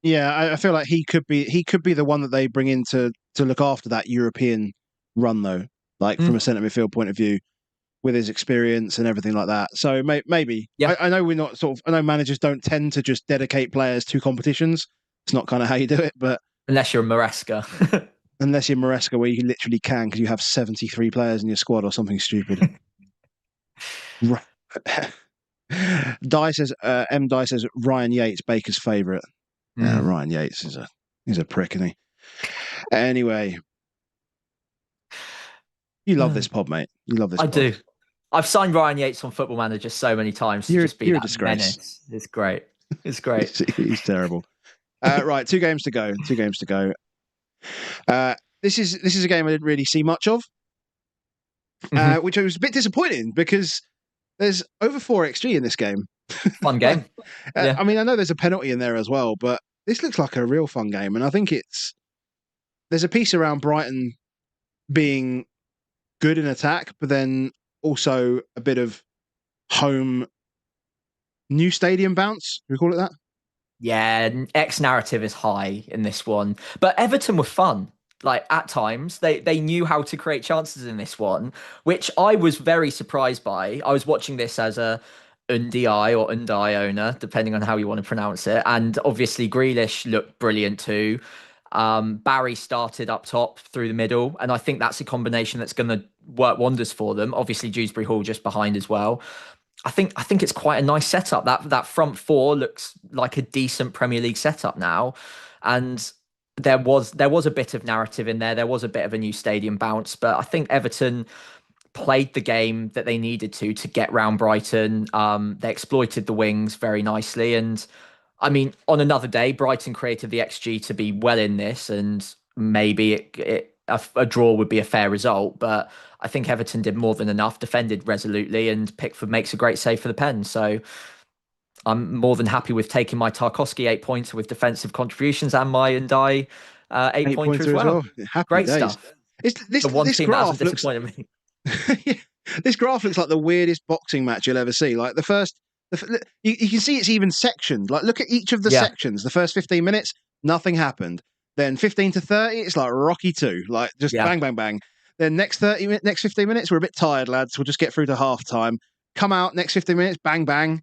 Yeah, I feel like he could be the one that they bring in to look after that European run, though, like from a centre midfield point of view, with his experience and everything like that. So maybe. Yeah. I know we're not I know managers don't tend to just dedicate players to competitions. It's not kind of how you do it, but unless you're Maresca. Unless you're Maresca, where you literally can, because you have 73 players in your squad or something stupid. Dye says, M. Dye says, Ryan Yates, Baker's favourite. Ryan Yates is a prick, isn't he? Anyway, you love this pod, mate. You love this pod. I do. I've signed Ryan Yates on Football Manager so many times to just be a disgrace. Menace. It's great. It's great. He's terrible. Right, 2 games to go. This is a game I didn't really see much of, which was a bit disappointing, because there's over 4 XG in this game. Fun game. Yeah. I mean, I know there's a penalty in there as well, but this looks like a real fun game. And I think there's a piece around Brighton being good in attack, but then also a bit of home new stadium bounce. Do we call it that? Yeah, X narrative is high in this one, but Everton were fun. Like at times, they knew how to create chances in this one, which I was very surprised by. I was watching this as a Undai or Undai owner, depending on how you want to pronounce it, and obviously Grealish looked brilliant too. Barry started up top through the middle, and I think that's a combination that's going to work wonders for them. Obviously, Dewsbury Hall just behind as well. I think it's quite a nice setup. That front four looks like a decent Premier League setup now, and there was a bit of narrative in there. There was a bit of a new stadium bounce, but I think Everton played the game that they needed to get round Brighton. They exploited the wings very nicely, and I mean, on another day, Brighton created the XG to be well in this, and maybe a draw would be a fair result. But I think Everton did more than enough, defended resolutely, and Pickford makes a great save for the pen. So I'm more than happy with taking my Tarkowski 8 pointer with defensive contributions and my Ndai 8 pointer as Eight-pointer as well. well. Happy Great days. stuff. It's, The one this team that hasn't graph looks. disappointed me. Yeah, this graph looks like the weirdest boxing match you'll ever see. Like you can see it's even sectioned. Like look at each of the Yeah, sections. The first 15 minutes, nothing happened. Then 15 to 30, it's like Rocky 2, like just yeah. bang, bang, bang. Then next 15 minutes, we're a bit tired, lads. We'll just get through to half time. Come out next 15 minutes, bang, bang.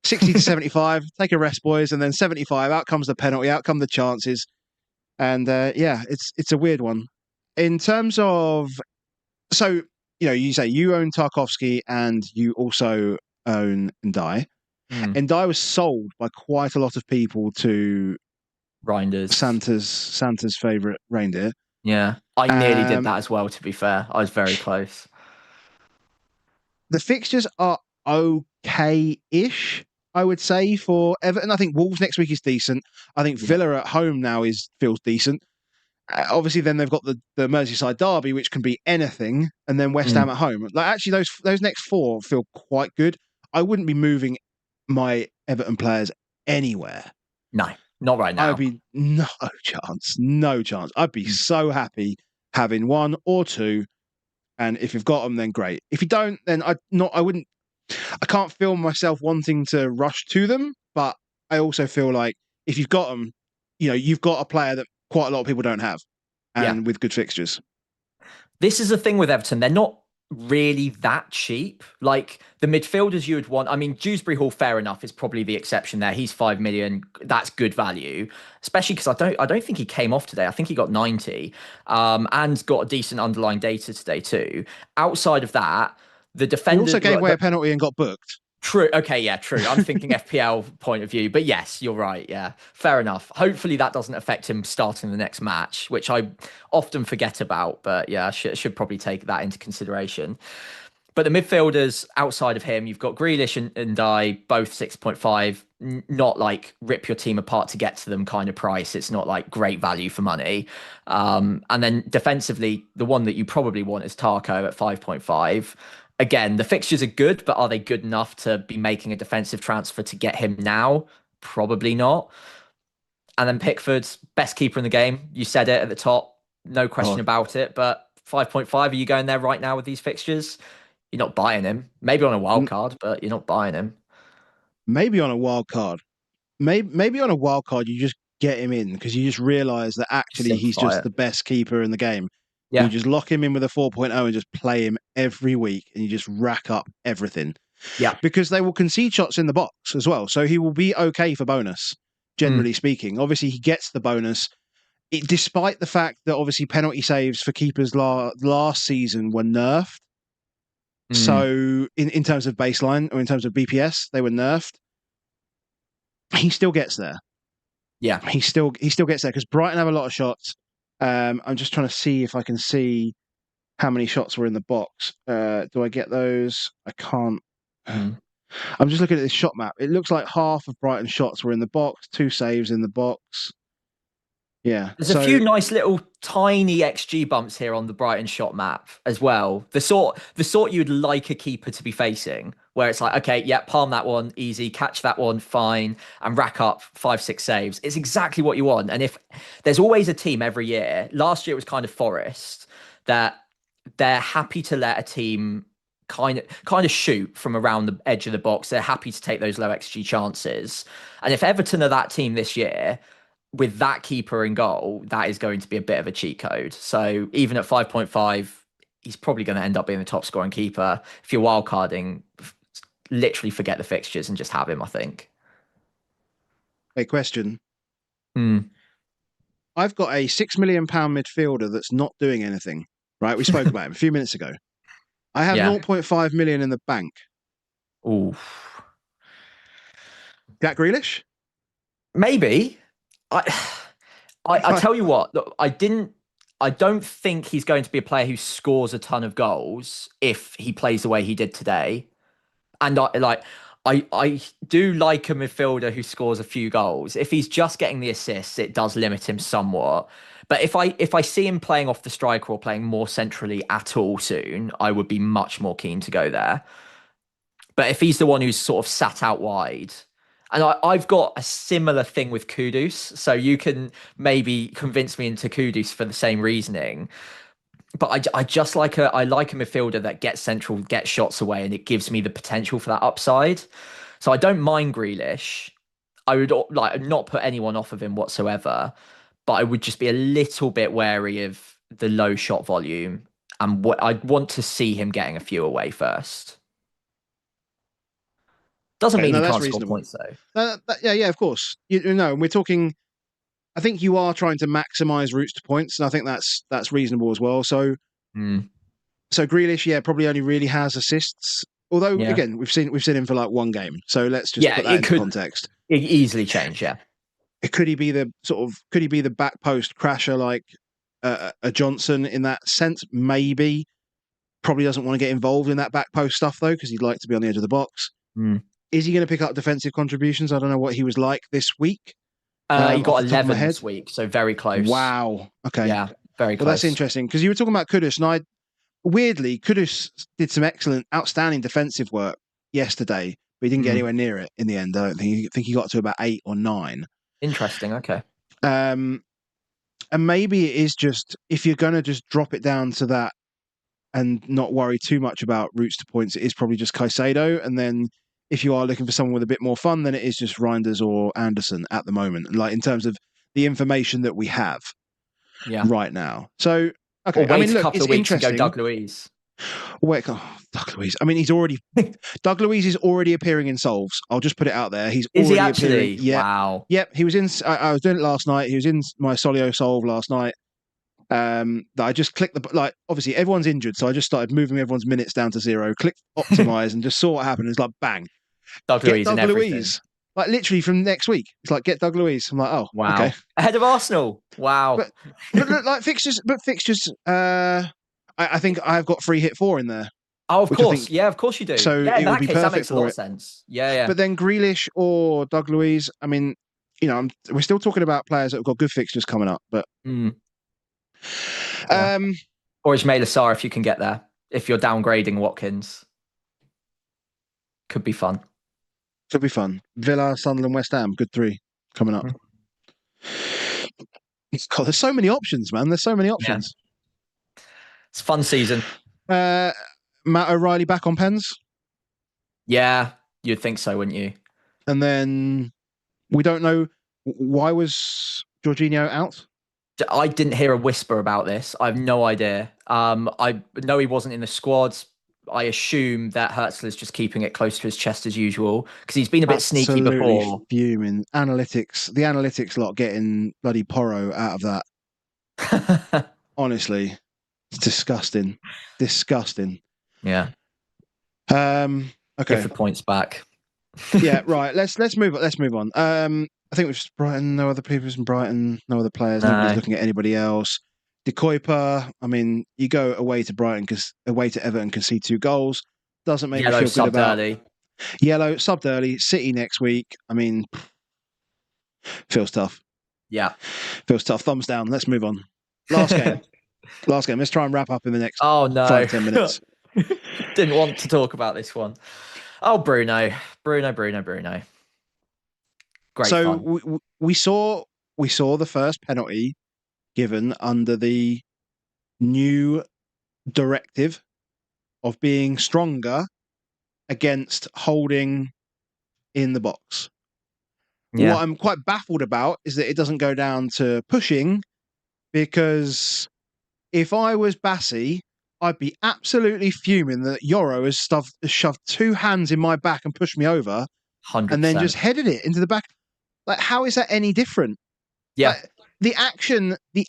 60 to 75, take a rest, boys, and then 75. Out comes the penalty, out come the chances, and yeah, it's a weird one. In terms of so you say you own Tarkovsky and you also own Ndai. Mm. Ndai was sold by quite a lot of people to Reinders. Santa's favorite reindeer. Yeah. I nearly did Um, that as well, to be fair. I was very close. the fixtures are okay-ish, I would say, for Everton. I think Wolves next week is decent. I think Yeah. Villa at home now feels decent. Obviously, then they've got the Merseyside derby, which can be anything, and then West Mm. Ham at home. Like actually, those next four feel quite good. I wouldn't be moving my Everton players anywhere. No, not right I'd now. be no chance, no chance. I'd be Mm. so happy having one or two, and if you've got them, then great. If you don't, then I wouldn't. I can't feel myself wanting to rush to them, but I also feel like if you've got them, you've got a player that quite a lot of people don't have, Yeah. and with good fixtures. This is the thing with Everton. They're not really that cheap. Like the midfielders you would want. I mean, Dewsbury Hall, fair enough, is probably the exception there. He's 5 million. That's good value, especially because I don't think he came off today. I think he got 90, and got a decent underlying data today too. Outside of that, the He also defenders. gave away a penalty and got booked. True. Okay. Yeah. True. I'm thinking FPL point of view, but yes, you're right. Yeah. Fair enough. Hopefully that doesn't affect him starting the next match, which I often forget about. But yeah, I should probably take that into consideration. But the midfielders outside of him, you've got Grealish and I, both 6.5. Not like rip your team apart to get to them kind of price. It's not like great value for money. And then defensively, the one that you probably want is Tarko at 5.5. Again, the fixtures are good, but are they good enough to be making a defensive transfer to get him now? Probably not. And then Pickford's best keeper in the game. You said it at the top, no question Oh, about it. But 5.5, are you going there right now with these fixtures? You're not buying him. Maybe on a wild card, but you're not buying him. maybe on a wild card. Maybe on a wild card, you just get him in because you just realise that actually he's Simplify just it. the best keeper in the game. And you Yeah. just lock him in with a 4.0 and just play him every week and you just rack up everything. Yeah. Because they will concede shots in the box as well. So he will be okay for bonus, Mm, generally speaking. Obviously, he gets the bonus. Despite the fact that obviously penalty saves for keepers last season were nerfed. mm. So in terms of baseline or in terms of BPS, they were nerfed. He still gets there. Yeah. He still gets there because Brighton have a lot of shots. I'm just trying to see if I can see how many shots were in the box. Do I get those? I can't. Mm. I'm just looking at this shot map. It looks like half of Brighton's shots were in the box, 2 saves in the box. Yeah. There's a few So nice little tiny XG bumps here on the Brighton shot map as well. The sort you'd like a keeper to be facing, where it's like, okay, yeah, palm that one, easy, catch that one, fine, and rack up 5, 6 saves. It's exactly what you want. And if there's always a team every year, last year it was kind of Forest, that they're happy to let a team kind of shoot from around the edge of the box. They're happy to take those low XG chances. And if Everton are that team this year, with that keeper in goal, that is going to be a bit of a cheat code. So even at 5.5, he's probably going to end up being the top scoring keeper. If you're wildcarding, literally forget the fixtures and just have him, I think. A question. Hmm. I've got a £6 million midfielder that's not doing anything, right? We spoke about him a few minutes ago. I have Yeah. 0.5 million in the bank. Ooh. Jack Grealish? Maybe. I tell you what, look, I don't think he's going to be a player who scores a ton of goals if he plays the way he did today. And I do like a midfielder who scores a few goals. If he's just getting the assists, it does limit him somewhat. But if I see him playing off the striker or playing more centrally at all soon, I would be much more keen to go there. But if he's the one who's sort of sat out wide, and I've got a similar thing with Kudus, so you can maybe convince me into Kudus for the same reasoning. But I just I like a midfielder that gets central, gets shots away, and it gives me the potential for that upside. So I don't mind Grealish. I would like not put anyone off of him whatsoever, but I would just be a little bit wary of the low shot volume, and what I'd want to see him getting a few away first. Doesn't Okay, mean no, he that's can't score reasonable. points though. Yeah, of course. You know, we're talking. I think you are trying to maximise routes to points, and I think that's reasonable as well. So, Mm, so Grealish, yeah, probably only really has assists. Although, yeah, again, we've seen him for like one game, so let's just yeah, put that it into could context. easily change. Yeah, Could he be the back post crasher like a Johnson in that sense? Maybe. Probably doesn't want to get involved in that back post stuff though, because he'd like to be on the edge of the box. mm. Is he going to pick up defensive contributions? I don't know what he was like this week. He Off got the top of my 11 head. this week, so very close. Wow. Okay. Yeah, very Well, that's close. interesting because you were talking about Kudus, and weirdly Kudus did some outstanding defensive work yesterday, but he didn't get Mm. anywhere near it in the end. I don't think. I think he got to about 8 or 9. Interesting. Okay. And maybe it is just if you're going to just drop it down to that and not worry too much about routes to points, it is probably just Caicedo. And then if you are looking for someone with a bit more fun, then it is just Reinders or Anderson at the moment, like in terms of the information that we have Yeah. right now. So, Or okay. I wait mean, a look, couple it's of weeks and go interesting. Doug Luiz. Wait, oh, Doug Luiz. I mean, Doug Luiz is already appearing in solves. I'll just put it out there. He's Is he already appearing. actually? Yep. Wow. Yep. He was in, I was doing it last night. He was in my Solio solve last night. That I just clicked obviously everyone's injured, so I just started moving everyone's minutes down to 0, clicked optimize, and just saw what happened. It's like bang, Doug get Luiz and Doug everything. Luiz, like literally from next week. It's like get Doug Luiz. I'm like, oh, okay, Wow. Ahead of Arsenal. Wow. but look, like fixtures. I think I've got free hit 4 in there, Oh, of which I course. think Yeah, of course you do. so Yeah, in it would that be case, that perfect makes a for lot of it. sense. Yeah, yeah. But then Grealish or Doug Luiz. I mean, we're still talking about players that have got good fixtures coming up, but Mm, yeah. um. Or Ismail Assar if you can get there. If you're downgrading Watkins, could be fun. Could be fun. Villa, Sunderland, West Ham, good 3 coming up. Mhm. God, there's so many options, man. There's so many Yeah. options. It's a fun season. Matt O'Reilly back on pens, Yeah, you'd think so, wouldn't you? and then we don't know why was Jorginho out. I didn't hear a whisper about this. I have no idea. I know he wasn't in the squad. I assume that Herzl is just keeping it close to his chest as usual because he's been a bit sneaky Absolutely before. fuming. The analytics lot getting bloody Porro out of that. Honestly, it's disgusting. Disgusting. Yeah. Okay. Give the points back. Yeah, right. Let's move on. Let's move on. I think we've just Brighton, no other people from Brighton, no other players. Nobody's No. looking at anybody else. De Kuyper, I mean, you go away to away to Everton, can see 2 goals. Doesn't make Yellow me feel good subbed about early. yellow subbed early. City next week. I mean, feels tough. Yeah. Feels tough. Thumbs down. Let's move on. Last game. Last game. Let's try and wrap up in the next Oh no. 5-10 minutes. Didn't want to talk about this one. Oh, Bruno. Great So fun. we saw the first penalty given under the new directive of being stronger against holding in the box. Yeah. What I'm quite baffled about is that it doesn't go down to pushing, because if I was Bassey, I'd be absolutely fuming that Yoro has shoved two hands in my back and pushed me over and then 100%. just headed it into the back. Like, how is that any different? Yeah. Like, the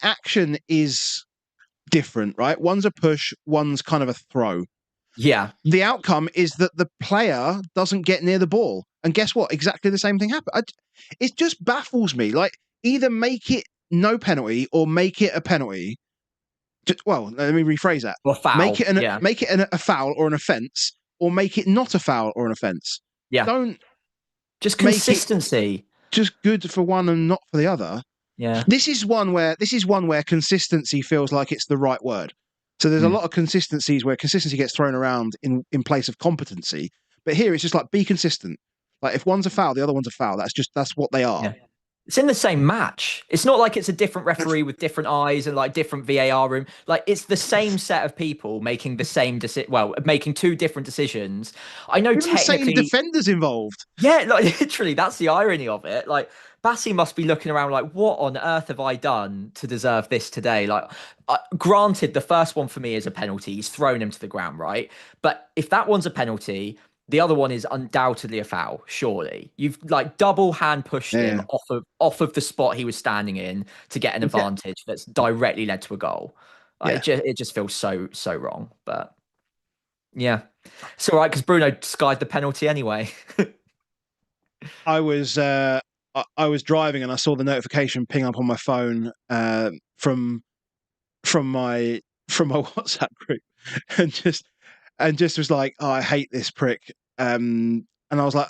action is different, right? One's a push, one's kind of a throw. Yeah. The outcome is that the player doesn't get near the ball. And guess what? Exactly the same thing happened. It just baffles me. Like, either make it no penalty or make it a penalty. Well, let me rephrase that. Or foul. Make it a foul or an offence, or make it not a foul or an offence. Yeah. Don't just consistency. Just good for one and not for the other. Yeah. This is one where consistency feels like it's the right word. So there's a lot of consistencies where consistency gets thrown around in place of competency. But here it's just like, be consistent. Like, if one's a foul, the other one's a foul. That's what they are. Yeah. It's in the same match. It's not like it's a different referee with different eyes and like different VAR room. Like, it's the same set of people making the same making two different decisions. I know even technically the same defenders involved. Yeah, like literally, that's the irony of it. Like, Bassey must be looking around like, what on earth have I done to deserve this today? Like, granted, the first one for me is a penalty. He's thrown him to the ground, right? But if that one's a penalty, the other one is undoubtedly a foul. Surely you've like double hand pushed him off of the spot he was standing in to get an advantage that's directly led to a goal. It just feels so wrong. But yeah, it's all right because Bruno skied the penalty anyway. I was driving and I saw the notification ping up on my phone from my WhatsApp group, and just was like, oh, I hate this prick. And I was like,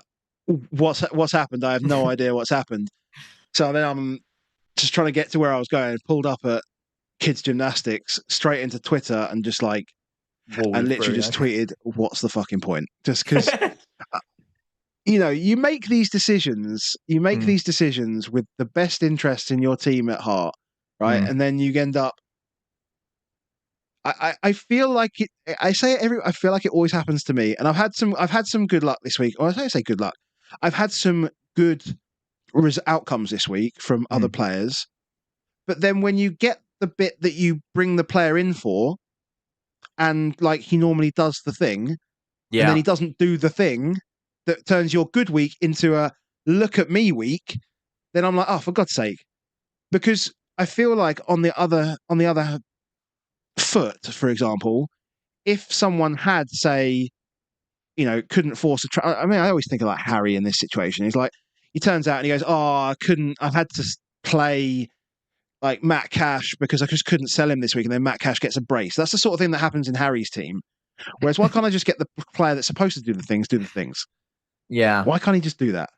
what's happened? I have no idea what's happened. So then I'm just trying to get to where I was going. Pulled up at kids gymnastics, straight into Twitter, and just like, and literally just tweeted, what's the fucking point? Just because. You make these decisions. You make these decisions with the best interests in your team at heart, right? And then you end up. I feel like it. I feel like it always happens to me, and I've had some good luck this week. Or I say good luck. I've had some good outcomes this week from other players, but then when you get the bit that you bring the player in for, and like he normally does the thing, and then he doesn't do the thing that turns your good week into a look at me week, then I'm like, oh, for God's sake. Because I feel like on the other foot, for example, if someone had, say, couldn't force I mean, I always think of like Harry in this situation. He's like, he turns out and he goes, oh, I've had to play like Matt Cash because I just couldn't sell him this week, and then Matt Cash gets a brace. That's the sort of thing that happens in Harry's team. Whereas why can't I just get the player that's supposed to do the things? Yeah. Why can't he just do that?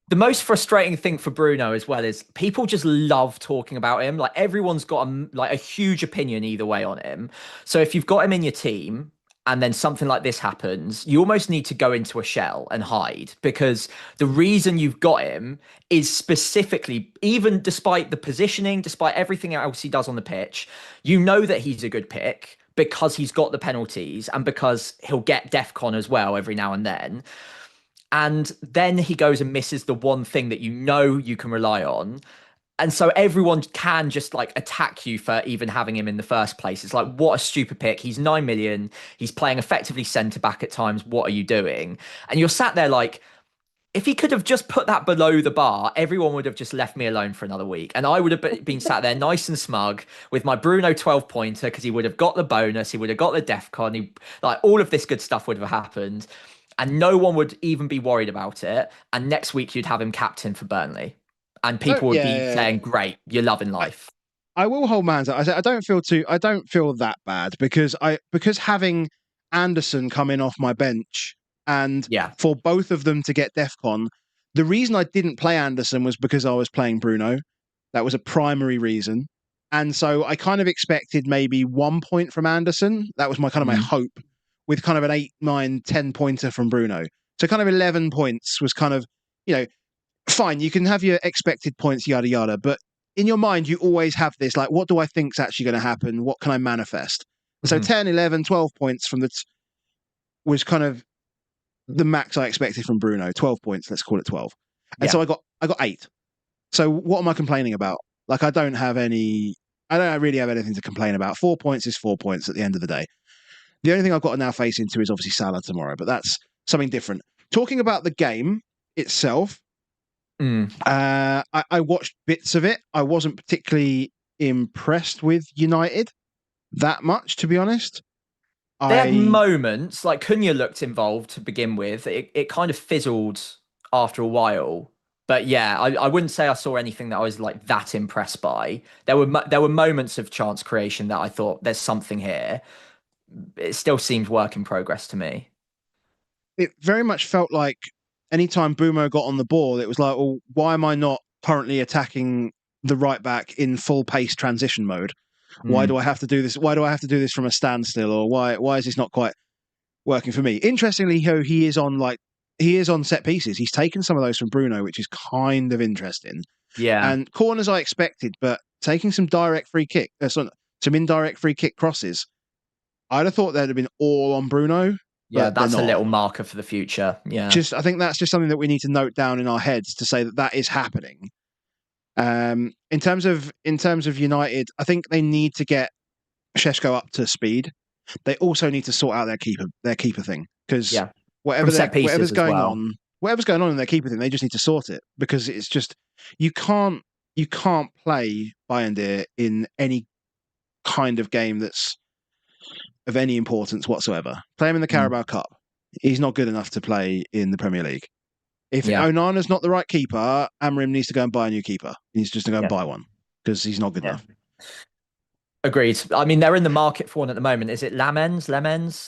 The most frustrating thing for Bruno as well is people just love talking about him. Like, everyone's got a huge opinion either way on him. So if you've got him in your team and then something like this happens, you almost need to go into a shell and hide, because the reason you've got him is specifically, even despite the positioning, despite everything else he does on the pitch, you know that he's a good pick because he's got the penalties and because he'll get DEFCON as well every now and then. And then he goes and misses the one thing that you can rely on. And so everyone can just like attack you for even having him in the first place. It's like, what a stupid pick. He's 9 million. He's playing effectively centre back at times. What are you doing? And you're sat there like, if he could have just put that below the bar, everyone would have just left me alone for another week. And I would have been sat there nice and smug with my Bruno 12 pointer, because he would have got the bonus. He would have got the DEFCON. Like, all of this good stuff would have happened. And no one would even be worried about it. And next week you'd have him captain for Burnley. And people would be saying, great, you're loving life. I will hold my hands up. I don't feel that bad because having Anderson come in off my bench and for both of them to get DEFCON, the reason I didn't play Anderson was because I was playing Bruno. That was a primary reason. And so I kind of expected maybe 1 point from Anderson. That was my kind of my hope, with kind of an 8, 9, 10 pointer from Bruno. So kind of 11 points was kind of, fine, you can have your expected points, yada, yada. But in your mind, you always have this, like, what do I think's actually going to happen? What can I manifest? So 10, 11, 12 points from was kind of the max I expected from Bruno. 12 points, let's call it 12. And so I got 8. So what am I complaining about? Like I don't really have anything to complain about. 4 points is 4 points at the end of the day. The only thing I've got to now face into is obviously Salah tomorrow, but that's something different. Talking about the game itself, I watched bits of it. I wasn't particularly impressed with United that much, to be honest. They had moments, like Cunha looked involved to begin with. It kind of fizzled after a while. But yeah, I wouldn't say I saw anything that I was like that impressed by. There were moments of chance creation that I thought there's something here. It still seemed work in progress to me. It very much felt like anytime Bumo got on the ball, it was like, well, why am I not currently attacking the right back in full pace transition mode? Why do I have to do this? Why do I have to do this from a standstill? Or why is this not quite working for me? Interestingly, he is on set pieces. He's taken some of those from Bruno, which is kind of interesting. Yeah. And corners I expected, but taking some some indirect free kick crosses, I'd have thought they'd have been all on Bruno. Yeah, But that's a little marker for the future. Yeah. I think that's just something that we need to note down in our heads to say that is happening. In terms of United, I think they need to get Šeško up to speed. They also need to sort out their keeper thing, because whatever's going on in their keeper thing, they just need to sort it, because it's just you can't play Bayern in any kind of game that's of any importance whatsoever. Play him in the Carabao Cup. He's not good enough to play in the Premier League. If Onana's not the right keeper, Amorim needs to go and buy a new keeper. He needs just to go and buy one, because he's not good enough. Agreed. I mean, they're in the market for one at the moment. Is it Lemens?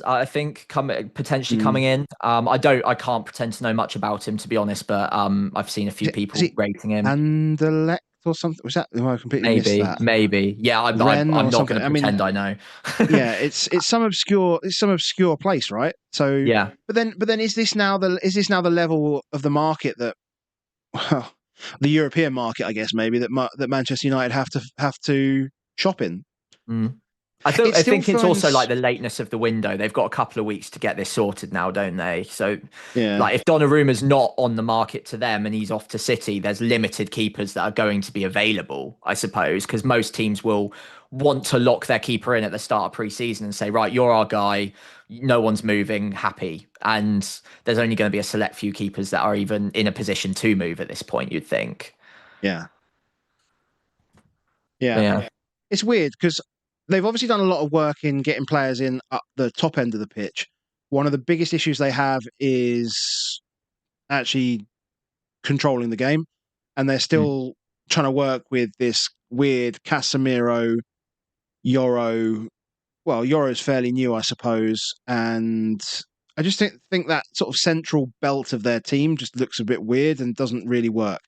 I think potentially coming in. I can't pretend to know much about him, to be honest, but I've seen a few people rating him. Anderlecht or something? Was that? I completely missed that. Maybe. Yeah, I'm not going to pretend I know. Yeah, it's some obscure place, right? So yeah. But then is this now the level of the market that, well, the European market, I guess, maybe that Manchester United have to shop in? I think it's also like the lateness of the window. They've got a couple of weeks to get this sorted now, don't they? So, like, if Donnarumma's not on the market to them and he's off to City, there's limited keepers that are going to be available, I suppose, because most teams will want to lock their keeper in at the start of pre-season and say, right, you're our guy. No one's moving, happy. And there's only going to be a select few keepers that are even in a position to move at this point, you'd think. Yeah. It's weird because they've obviously done a lot of work in getting players in up the top end of the pitch. One of the biggest issues they have is actually controlling the game, and they're still trying to work with this weird Casemiro, Euro. Well, Euro's fairly new, I suppose, and I just think that sort of central belt of their team just looks a bit weird and doesn't really work.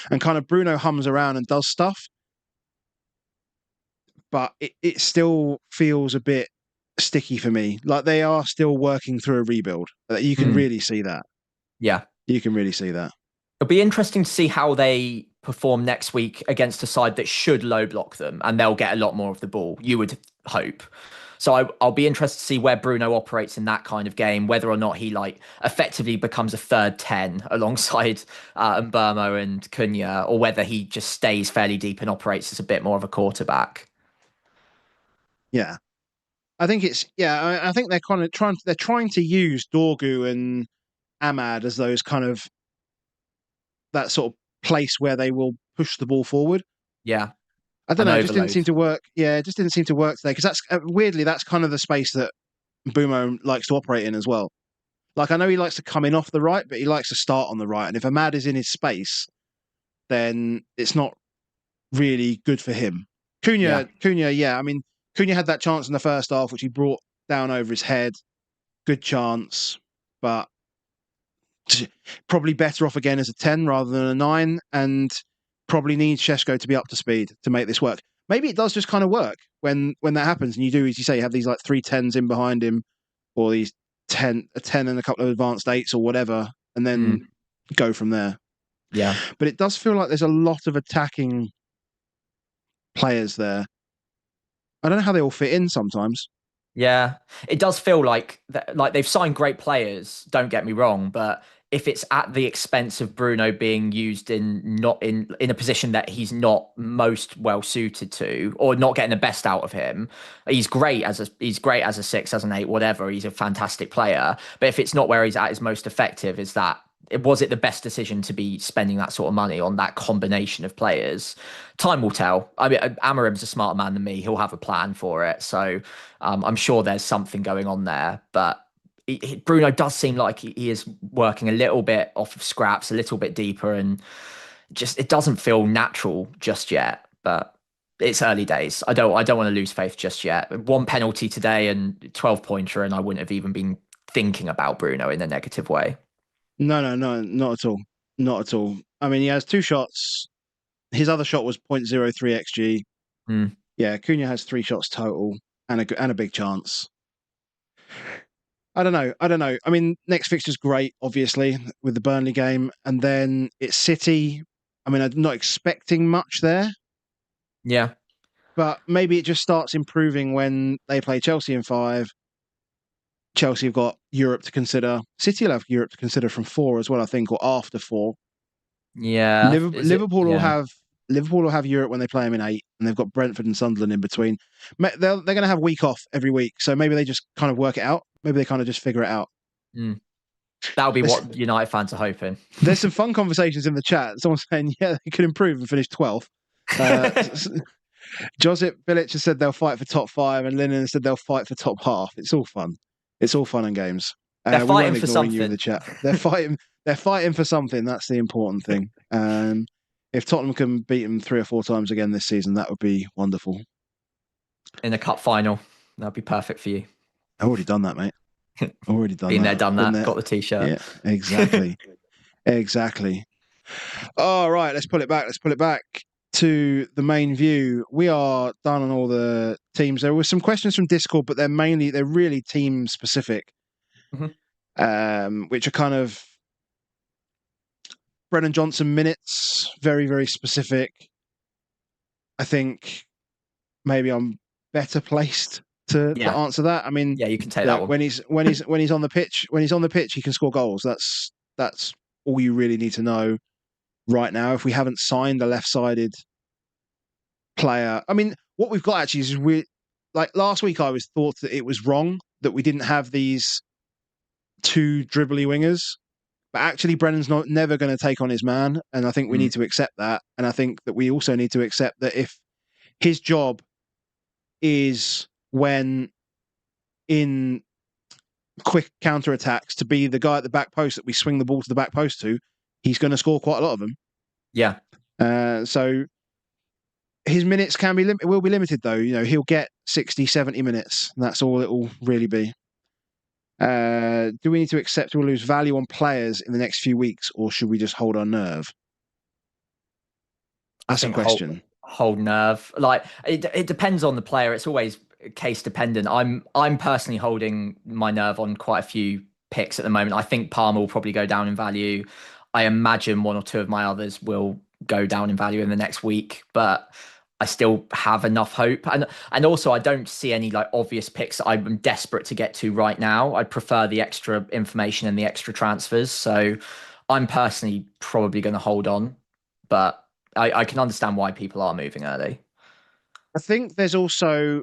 And kind of Bruno hums around and does stuff, but it still feels a bit sticky for me. Like they are still working through a rebuild. You can really see that. Yeah. You can really see that. It'll be interesting to see how they perform next week against a side that should low block them, and they'll get a lot more of the ball, you would hope. So I'll be interested to see where Bruno operates in that kind of game, whether or not he like effectively becomes a third 10 alongside Mbeumo and Cunha, or whether he just stays fairly deep and operates as a bit more of a quarterback. Yeah. I think I think they're kind of trying to use Dorgu and Ahmad as those kind of that sort of place where they will push the ball forward. Yeah. I don't know. It just didn't seem to work. Yeah, it just didn't seem to work today, because that's weirdly that's kind of the space that Bumo likes to operate in as well. Like I know he likes to come in off the right, but he likes to start on the right. And if Ahmad is in his space, then it's not really good for him. Cunha, yeah. I mean, Cunha had that chance in the first half, which he brought down over his head. Good chance, but probably better off again as a 10 rather than a 9, and probably needs Šeško to be up to speed to make this work. Maybe it does just kind of work when that happens, and you do, as you say, you have these like 3 10s in behind him, or these a 10 and a couple of advanced 8s or whatever, and then go from there. Yeah. But it does feel like there's a lot of attacking players there. I don't know how they all fit in sometimes. Yeah, it does feel like they've signed great players, don't get me wrong, but if it's at the expense of Bruno being used in not in a position that he's not most well suited to, or not getting the best out of him, he's great as a six, as an eight, whatever. He's a fantastic player. But if it's not where he's at his most effective, was it the best decision to be spending that sort of money on that combination of players? Time will tell. I mean, Amarim's a smarter man than me. He'll have a plan for it. So I'm sure there's something going on there. But Bruno does seem like he is working a little bit off of scraps, a little bit deeper, and just it doesn't feel natural just yet. But it's early days. I don't want to lose faith just yet. One penalty today and 12 pointer, and I wouldn't have even been thinking about Bruno in a negative way. No, not at all. Not at all. I mean, he has 2 shots. His other shot was 0.03 XG. Mm. Yeah, Cunha has 3 shots total and a big chance. I don't know. I mean, next fixture's great, obviously, with the Burnley game. And then it's City. I mean, I'm not expecting much there, Yeah. but maybe it just starts improving when they play Chelsea in 5. Chelsea have got Europe to consider. City will have Europe to consider from 4 as well, I think, or after 4. Yeah. Is it? Liverpool will Yeah. have Europe when they play them in 8, and they've got Brentford and Sunderland in between. They're going to have week off every week, so maybe they just kind of work it out. Maybe they kind of just figure it out. Mm. That'll be There's, what United fans are hoping. there's some fun conversations in the chat. Someone's saying, yeah, they could improve and finish 12th. Josip Bilic has said they'll fight for top 5, and Lennon has said they'll fight for top half. It's all fun. It's all fun and games. They're We fighting weren't for ignoring you in something. the chat. They're fighting. They're fighting for something. That's the important thing. If Tottenham can beat them 3 or 4 times again this season, that would be wonderful. In a cup final. That'd be perfect for you. I've already done that, mate. Already done Been that. there, done that. Got the t-shirt. Yeah, exactly. Exactly. All right, let's pull it back. Let's pull it back to the main view. We are done on all the teams. There were some questions from Discord, but they're really team specific, which are kind of Brennan Johnson minutes, very, very specific. I think maybe I'm better placed to answer that. I mean, yeah, you can take that one. When he's on the pitch, he can score goals. That's all you really need to know right now. If we haven't signed a left-sided player, I mean, what we've got actually is like last week. I was thought that it was wrong that we didn't have these 2 dribbly wingers, but actually Brennan's never going to take on his man, and I think we need to accept that. And I think that we also need to accept that if his job is when in quick counter attacks to be the guy at the back post that we swing the ball to the back post to, he's going to score quite a lot of them. Yeah. So his minutes will be limited though. You know, he'll get 60, 70 minutes. And that's all it will really be. Do we need to accept we'll lose value on players in the next few weeks, or should we just hold our nerve? That's a question. Hold nerve. Like it depends on the player. It's always case dependent. I'm personally holding my nerve on quite a few picks at the moment. I think Palmer will probably go down in value. I imagine 1 or 2 of my others will go down in value in the next week, but I still have enough hope. And also I don't see any like obvious picks that I'm desperate to get to right now. I'd prefer the extra information and the extra transfers. So I'm personally probably going to hold on, but I can understand why people are moving early. I think there's also,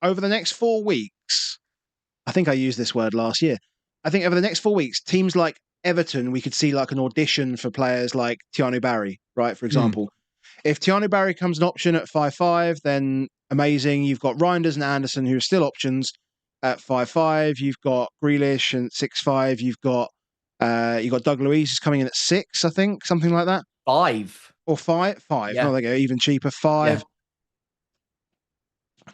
over the next 4 weeks, I think I used this word last year. I think over the next 4 weeks, teams like Everton, we could see like an audition for players like Tianu Barry, right? For example, if Tianu Barry comes an option at 5.5, then amazing. You've got Reinders and Anderson who are still options at 5.5. You've got Grealish and 6.5. You've got Doug Luiz who's coming in at 6, I think, something like that. 5 or 5. Yeah. No, they go even cheaper. 5.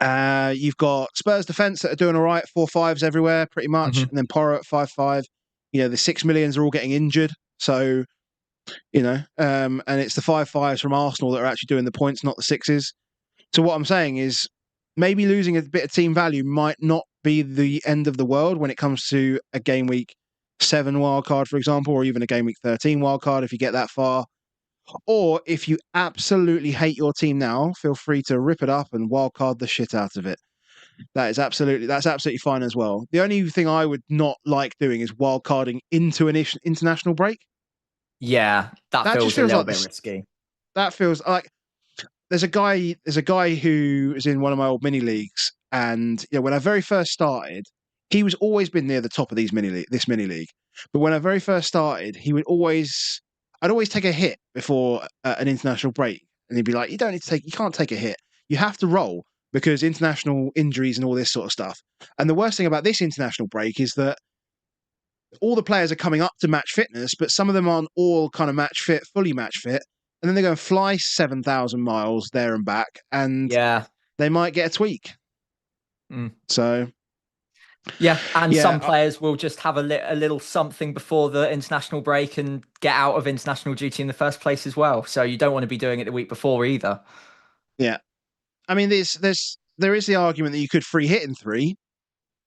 Yeah. You've got Spurs defence that are doing all right. 4.5s everywhere, pretty much, and then Porro at 5.5. You know, the 6 millions are all getting injured, so you know, and it's the 5.5s from Arsenal that are actually doing the points, not the 6s. So what I'm saying is, maybe losing a bit of team value might not be the end of the world when it comes to a game week 7 wildcard, for example, or even a game week 13 wildcard if you get that far. Or if you absolutely hate your team now, feel free to rip it up and wildcard the shit out of it. That's absolutely fine as well. The only thing I would not like doing is wildcarding into an international break. Yeah, that That just feels a feels little like bit this. risky. That feels like there's a guy who is in one of my old mini leagues, and when I very first started, he was always been near the top of this mini league. But when I very first started, I'd always take a hit before an international break, and he'd be like, you can't take a hit. You have to roll because international injuries and all this sort of stuff. And the worst thing about this international break is that all the players are coming up to match fitness, but some of them aren't all kind of fully match fit. And then they're going to fly 7,000 miles there and back, and Yeah. they might get a tweak. So, yeah, and some yeah, players will just have a little something before the international break and get out of international duty in the first place as well. So you don't want to be doing it the week before either. yeah. I mean, there is the argument that you could free hit in three.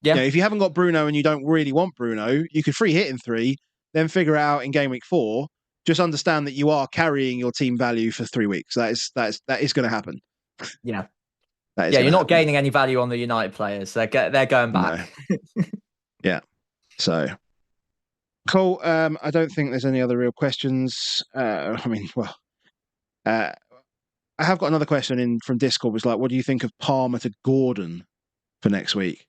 Yeah. If you haven't got Bruno and you don't really want Bruno, you could free hit in three, then figure it out in game week 4. Just understand that you are carrying your team value for 3 weeks. That is going to happen. Yeah. That is Yeah, going you're to not happen. gaining any value on the United players. They're going back. No. Yeah. So cool. I don't think there's any other real questions. I mean, well, I have got another question in from Discord. Was like, what do you think of Palmer to Gordon for next week?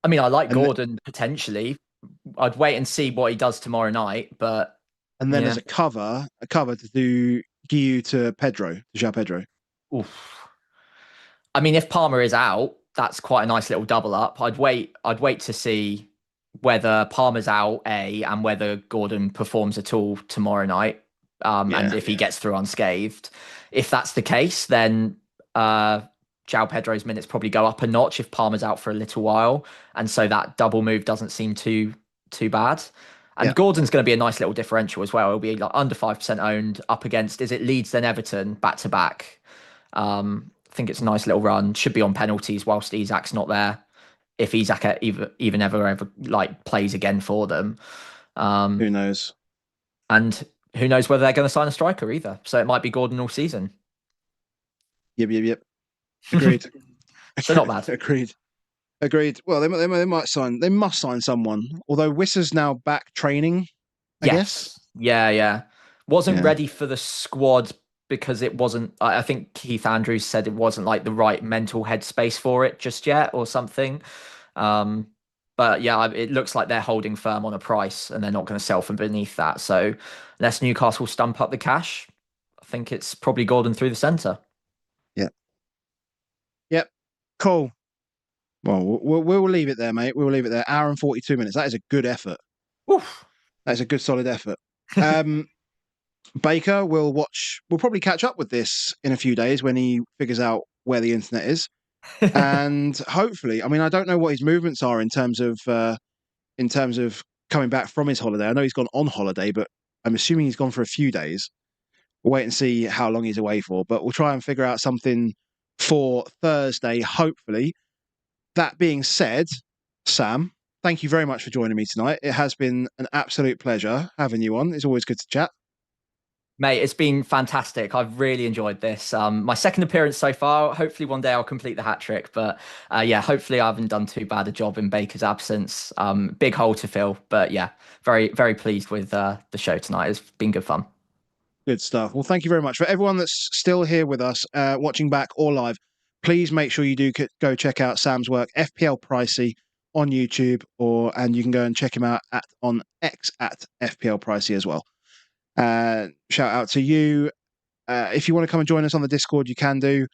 I mean, I like And Gordon potentially. I'd wait and see what he does tomorrow night, but then yeah. as a cover to do Guiu to João Pedro. Oof. I mean, if Palmer is out, that's quite a nice little double up. I'd wait to see whether Palmer's out, and whether Gordon performs at all tomorrow night. And if he gets through unscathed. If that's the case, then João Pedro's minutes probably go up a notch if Palmer's out for a little while. And so that double move doesn't seem too bad. And Gordon's going to be a nice little differential as well. He'll be like under 5% owned up against, is it Leeds then Everton back to back? I think it's a nice little run. Should be on penalties whilst Isak's not there. If Isak even ever like plays again for them. Who knows? And who knows whether they're going to sign a striker either. So it might be Gordon all season. Yep. Agreed. So not bad. Agreed. Well, they must sign someone. Although Wissa's now back training, I guess. Yeah. Wasn't ready for the squad because it wasn't. I think Keith Andrews said it wasn't like the right mental headspace for it just yet, or something. But yeah, it looks like they're holding firm on a price and they're not going to sell from beneath that. So unless Newcastle stump up the cash, I think it's probably Gordon through the centre. Yep. Cool. Well, we'll leave it there, mate. We'll leave it there. Hour and 42 minutes. That is a good effort. Oof. That is a good, solid effort. Baker, we'll probably catch up with this in a few days when he figures out where the internet is. And hopefully, I mean, I don't know what his movements are in terms of coming back from his holiday. I know he's gone on holiday, but I'm assuming he's gone for a few days. We'll wait and see how long he's away for, but we'll try and figure out something for Thursday, hopefully. That being said, Sam, thank you very much for joining me tonight. It has been an absolute pleasure having you on. It's always good to chat. Mate, it's been fantastic. I've really enjoyed this. My second appearance so far. Hopefully one day I'll complete the hat trick. But yeah, hopefully I haven't done too bad a job in Baker's absence. Big hole to fill. But yeah, very, very pleased with the show tonight. It's been good fun. Good stuff. Well, thank you very much. For everyone that's still here with us, watching back or live, please make sure you do go check out Sam's work, FPL Pricey, on YouTube, and you can go and check him out on X at FPL Pricey as well. Shout out to you. If you want to come and join us on the Discord, you can do.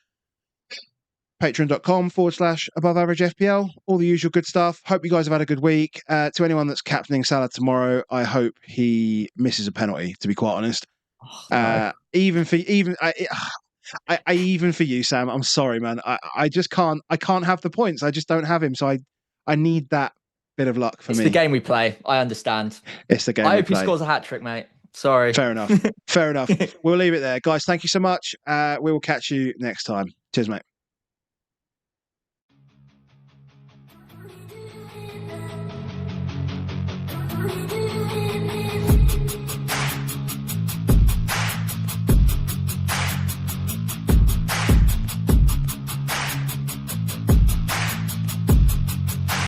Patreon.com/above average FPL. All the usual good stuff. Hope you guys have had a good week. To anyone that's captaining Salah tomorrow, I hope he misses a penalty, to be quite honest. No. Even for you, Sam, I'm sorry, man. I just can't. I can't have the points. I just don't have him. So I need that bit of luck for me. It's the game we play. I understand. It's the game. I hope he scores a hat trick, mate. Sorry. Fair enough. We'll leave it there, guys. Thank you so much. We will catch you next time. Cheers, mate.